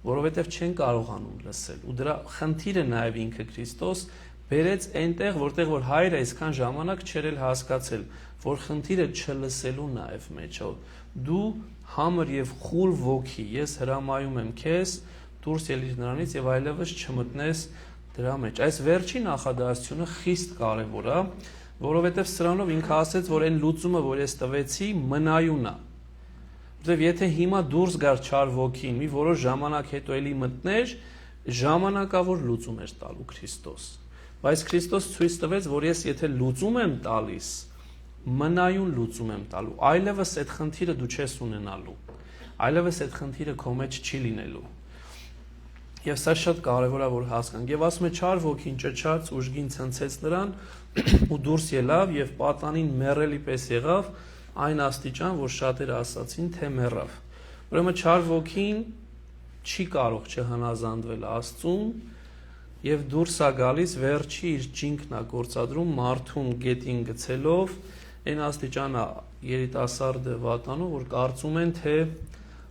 որովհետև չեն կարողանում լսել։ Ու դրա խնդիրը նաև ինքը Քրիստոս բերեց այնտեղ, որտեղ որ հայրը այսքան ժամանակ չէր էլ հասկացել, որ խնդիրը չլսելու նաև մեջով։ Դու համր եւ խուլ ոգի, ես հրամայում եմ քեզ, դուրս ելիր նրանից եւ այլևս չմտնես դրա մեջ։ Այս վերջի նախադասությունը խիստ կարևոր է, որովհետև սրանով ինքը ասեց, որ այն լուծումը, որ ես տվեցի, մնայուն է։ Որտեւ եթե հիմա դուրս գար չար ոգին, մի որոշ ժամանակ հետո էլի մտներ, ժամանակավոր լուծում էր տալու Քրիստոս։ Բայց Քրիստոս ցույց տվեց, որ ես եթե լուծում եմ տալիս, մնայուն լուծում եմ տալու, այլևս այդ խնդիրը դու չես ունենալու, այլևս այդ խնդիրը քո մեջ չի լինելու։ Եվ սա շատ կարևոր է, որ հասկանանք։ Եվ ասում է, չար ոգին ճչաց, ուժգին ցնցեց նրան ու դուրս ելավ եւ պատանին մեռելի պես եղավ, այն աստիճան, որ շատերը ասացին, թե մեռավ։ Ուրեմն չար ոգին չի կարող չհնազանդվել Աստծուն եւ դուրս է գալիս, վերջի իր ջինքն է գործադրում մարդուն գետին գցելով, այն աստիճանը երիտասարդը վատանում, որ կարծում են, թե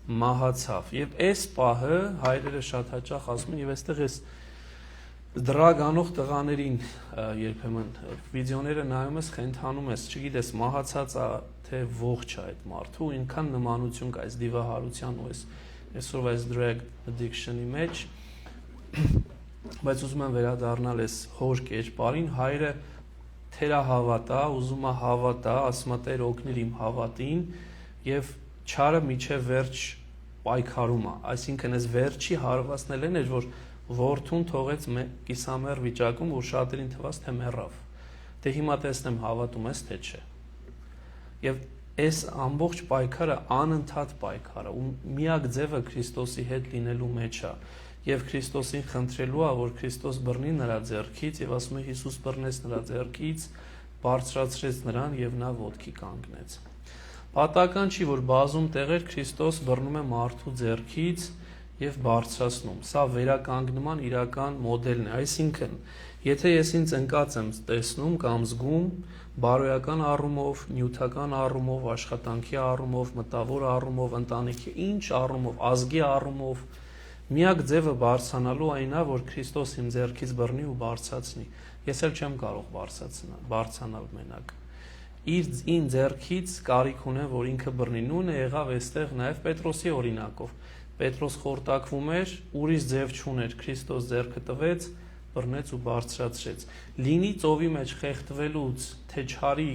մահացավ։ Եվ այս պահը հայրերը շատ հաճախ ասում են, եւ այստեղ էս դրագանող տղաներին երբեմն վիդեոները նայում ես, խենթանում ես, չգիտես, մահացած է թե ողջ է այդ մարդու, ինքան նմանություն կա այս դիվահարության ու այսօրվա այս drug addiction-ի մեջ։ Բայց ուզում եմ վերադառնալ այս հոր կերպարին, հայրը թերահավատա, ուզում է հավատա, ասում է Տեր օգնիր իմ հավատին եւ չարը միջև վերջ պայքարում է, այսինքն այս վերջի հարվածնելն էր, որ որդուն թողեց կիսամեռ վիճակում, որ շատերին թվաց, թե մեռավ։ Դե հիմա տեսնեմ հավատում ես, թե չէ։ Եվ այս ամբողջ պայքարը անընդհատ պայքար է, ու միակ ձևը Քրիստոսի հետ լինելու մեջ է, եւ Քրիստոսին խնդրելու է, որ Քրիստոս բռնի նրա ձեռքից, եւ ասում է Հիսուս բռնեց նրա ձեռքից, բարձրացրեց նրան եւ նա ոտքի կանգնեց։ Պատահական չի, որ բազում տեղեր Քրիստոս բռնում է մարդու ձեռքից եւ բարձրացնում։ Սա վերականգնման իրական մոդելն է, այսինքն, եթե ես ինձ ընկած եմ տեսնում կամ զգում բարոյական առումով, նյութական առումով, աշխատանքի առումով, մտավոր առումով, ընտանիքի ինչ առումով, ազգի առումով, միակ ձևը բարձրանալու այն է, որ Քրիստոս իմ ձեռքից բռնի ու բարձրացնի։ Ես էլ չեմ կարող բարձրանալ մենակ։ Իր ձեռքից կարիք ունեմ, որ ինքը բռնի։ Նույնը եղավ այստեղ նաև Պետրոսի օրինակով։ Պետրոս խորտակվում էր, ուրիշ ձև չուներ, Քրիստոս ձեռքը տվեց, բռնեց ու բարձրացրեց։ Լինի ծովի մեջ խեղդվելուց, թե չարի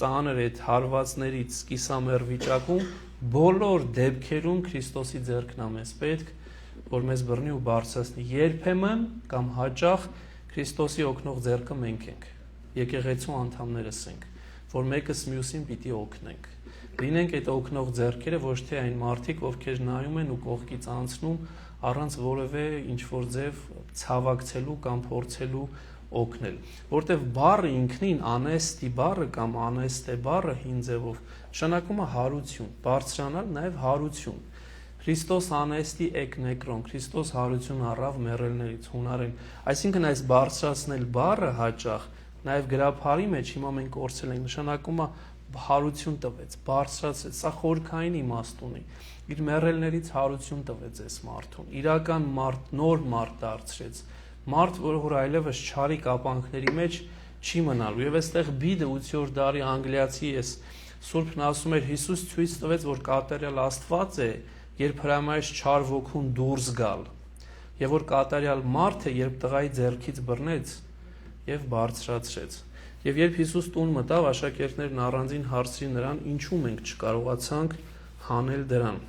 ծանր այդ հարվածներից կիսամեռ վիճակում, բոլոր դեպքերում Քրիստոսի ձեռքն է մեզ պետք, որ մեզ բռնի ու բարձրացնի։ Երբեմն կամ հաճախ Քրիստոսի օգնող ձեռքը մենք ենք, եկեղեցու անդամներս ենք, որ մեկս մյուսին պիտի օգնենք։ Լինենք այդ օգնող ձեռքերը, ոչ թե այն մարդիկ, ովքեր նայում են ու կողքից անցնում առանց որևէ ինչ-որ ձև ցավակցելու կամ փորձելու օգնել, որտեվ բառը ինքնին անեստի բառը կամ անեստե բառը հին ձևով նշանակում է հարություն, բարձրանալ նաև հարություն։ Քրիստոս անեստի էկնեկրոն, Քրիստոս հարություն առավ մեռելներից հունարեն։ Այսինքն այս բարձրացնել բառը հաճախ նաև գրաբարի մեջ հիմա մենք կորցել ենք, նշանակում է հարություն տվեց, բարձրացեց, սա խորքային իմաստ ունի։ Իր մեռելներից հարություն տվեց այս մարդուն, իրական մարդ, նոր մարդ դարձրեց, մարդ, որ այլևս չարի կապանքների մեջ չի մնալու։ Եվ այստեղ Բիդը 8-րդ դարի անգլիացի էս Սուրբն ասում էր, Հիսուս ցույց տվեց, որ կատարյալ Աստված է, երբ հրամայեց չար ոգուն դուրս գալ, եւ որ կատարյալ մարդ է, երբ տղայի ձեռքից բռնեց եւ բարձրացրեց։ Եվ երբ Հիսուս տուն մտավ, աշակերտներն առանձին հարցրին նրան, ինչու մենք չկարողացանք հանել դրան։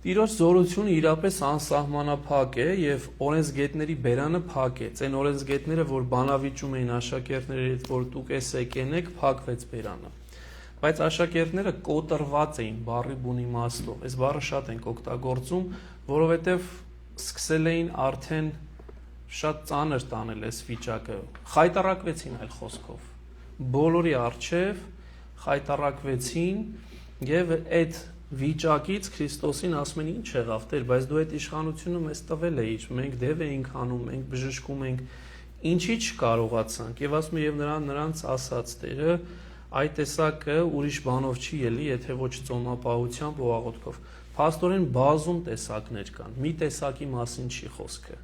Տիրոջ զորությունը իրապես անսահմանափակ է եւ օրենսգետների բերանը փակ է։ Ցեն օրենսգետները, որ բանավիճում էին աշակերտների հետ, որ դուք էս եկենեք, փակվեց բերանը։ Բայց աշակերտները կոտրված էին բառի բուն իմաստով։ Այս բառը շատ ենք օգտագործում, որովհետեւ սկսել էին արդեն շատ ծանր տանել այս վիճակը, խայտարակվեցին այլ խոսքով, բոլորի առջև խայտարակվեցին եւ այդ վիճակից Քրիստոսին ասում են ինչ եղավ Տեր, բայց դու այդ իշխանությունը մեզ տվել էիր, մենք դև էինք անում, մենք բժշկում ենք, ինչի չկարողացանք եւ ասում եւ նրանց ասաց Տերը, այդ տեսակը ուրիշ բանով չի ելի, եթե ոչ ծոմապահությամբ ու աղոթքով։ Փաստորեն բազում տեսակներ կան, մի տեսակի մասին չի խոսքը։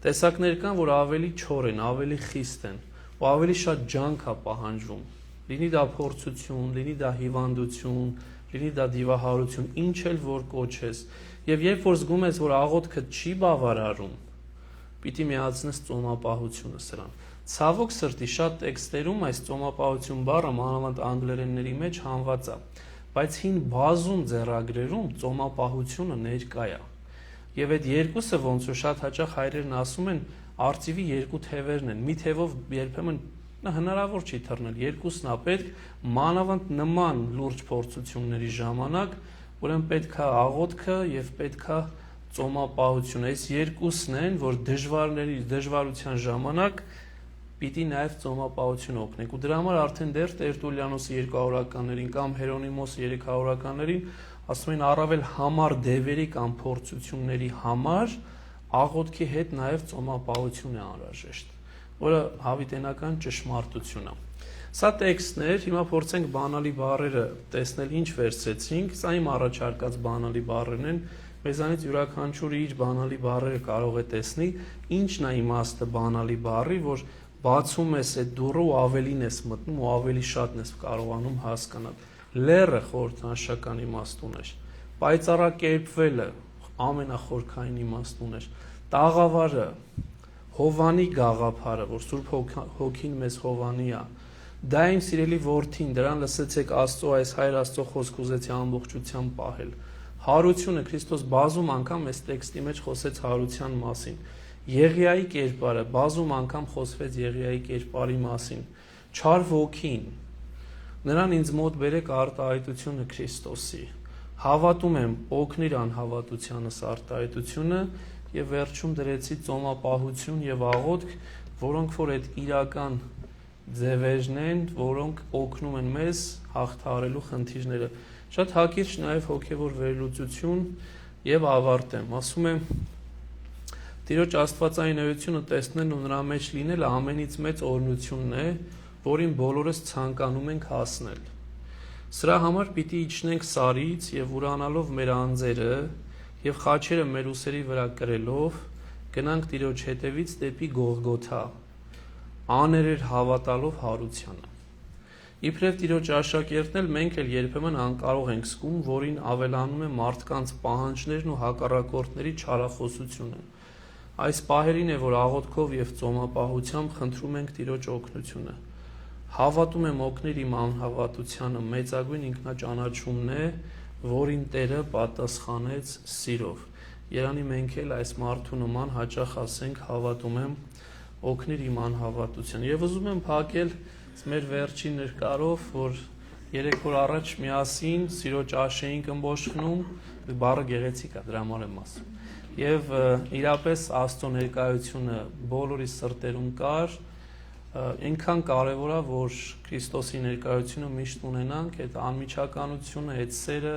Տեսակներ կան, որ ավելի չոր են, ավելի խիստ են, ու ավելի շատ ջանք է պահանջվում։ Լինի դա փորձություն, լինի դա հիվանդություն, լինի դա դիվահարություն, ինչ էլ որ կոչես։ Եվ երբ որ զգում ես, որ աղոթքը չի բավարարում, պիտի միացնես ծոմապահությունը սրան։ Ցավոք սրտի շատ տեքստերում այս ծոմապահություն բառը մանավանդ անգլերենների մեջ հանված է, բայց հին բազում ձեռագրերում ծոմապահությունը ներկա է։ Եվ այդ երկուսը ոնց որ շատ հաճախ հայրերն ասում են, արծիվի երկու թևերն են։ Մի թևով երբեմն հնարավոր չի թռնել, երկուսն է պետք, մանավանդ նման լուրջ փորձությունների ժամանակ, ուրեմն պետք է աղոթքը եւ պետք է ծոմապահությունը։ Այս երկուսն են, որ դժվարության ժամանակ պիտի նաև ծոմապահություն օգնենք։ Ու դրա համար արդեն դեռ Տերտուլիանոսի 200-ականներին կամ Հերոնիմոսի 300-ականներին ասում են առավել համառ դևերի կամ փորձությունների համար աղոթքի հետ նաև ծոմապահություն է անհրաժեշտ, որը հավիտենական ճշմարտություն է։ Սա տեքստներ, հիմա փորձենք բանալի բառերը տեսնել, ինչ վերցրեցինք, սա իմ առաջարկած բանալի բառերն են, մեզանից յուրաքանչյուրը իր բանալի բառերը կարող է տեսնի, ինչն է իմաստը բանալի բառի, որ բացում ես այդ դուռը ու ավելին ես մտնում ու ավելի շատն ես կարողանում հասկանալ։ Լերը խորհրդանշական իմաստ ուներ, պայծառակերպվելը ամենախորքային իմաստ ուներ, տաղավարը, Հովանի գաղափարը, որ Սուրբ Հոգին մեզ Հովանի է, դա իմ սիրելի որդին, դրան լսեցեք Աստծո այս Հայր Աստծո խոսք ուզեցի ամբողջությամբ պահել, Հարությունը Քրիստոս բազում անգամ այս տեքստի մեջ խոսեց հարության մասին։ Եղիայի կերպարը բազում անգամ խոսվեց Եղիայի կերպարի մասին։ Չար ոգին նրան ինձ մոտ բերեք արտահայտությունը Քրիստոսի։ Հավատում եմ օգնիր անհավատությանս արտահայտությունը եւ վերջում դրեցի ծոմապահություն եւ աղոթք, որոնք որ այդ իրական ձևերն են, որոնք օգնում են մեզ հաղթահարելու խնդիրները։ Շատ հակիրճ նաև հոգևոր վերլուծություն եւ ավարտեմ։ Ասում եմ Տիրոջ Աստվածային էությունը տեսնելն ու նրա մեջ լինելը ամենից մեծ օրհնությունն է, որին բոլորս ցանկանում ենք հասնել։ Սրա համար պիտի իջնենք սարից եւ ուրանալով մեր անձերը եւ խաչերը մեր ուսերի վրա կրելով գնանք Տիրոջ հետևից դեպի Գողգոթա, աներեր հավատալով հարությանը։ Իբրև Տիրոջ աշակերտն էլ մենք էլ երբեմն անկարող ենք զգում, որին ավելանում է մարդկանց պահանջներն ու հակառակորդների չարախոսությունը։ Այս պահերին է, որ աղոթքով եւ ծոմապահությամբ խնդրում ենք Տիրոջ օգնությունը։ Հավատում եմ օգներ իմ անհավատությանը, մեծագույն ինքնաճանաչումն է, որին Տերը պատասխանեց սիրով։ Երանի մենք էլ այս մարդու նման հաճախ ասենք հավատում եմ օգներ իմ անհավատության։ Եվ ուզում եմ փակել մեր վերջին ներկարով, որ 3 օր առաջ միասին սիրո ճաշ էինք ըմբոշխնում, բառը գեղեցիկ է, դրա համար եմ ասում։ Եվ իրապես Աստծո ներկայությունը բոլորի սրտերում կար, այնքան կարևոր է, որ Քրիստոսի ներկայությունը միշտ ունենանք, այդ անմիջականությունը, այդ սերը,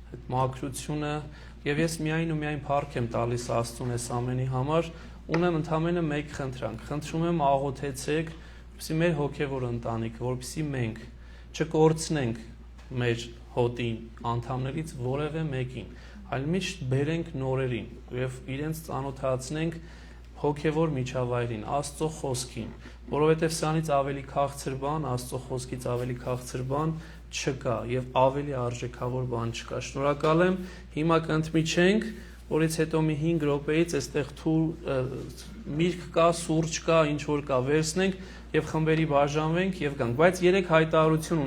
այդ մաքրությունը, եւ ես միայն ու միայն փառք եմ տալիս Աստծուն այս ամենի համար, ունեմ ընդամենը մեկ խնդրանք, խնդրում եմ աղոթեցեք, որպեսզի մեր հոգևոր ընտանիքը, որպեսզի մենք չկորցնենք մեր հոտի անդամներից որևէ մեկին, այլ միշտ բերենք նորերին եւ իրենց ծանոթացնենք հոգևոր միջավայրին, Աստծո խոսքին, որովհետեւ սրանից ավելի քաղցր բան, Աստծո խոսքից ավելի քաղցր բան չկա եւ ավելի արժեքավոր բան չկա։ Շնորհակալ եմ, հիմա կընդմիջենք, որից հետո մի 5 րոպեից այստեղ միրգ կա, սուրճ կա, ինչ որ կա, վերցնենք եւ խմբերի բաժանվենք եւ գանք, բայց 3 հայտարարություն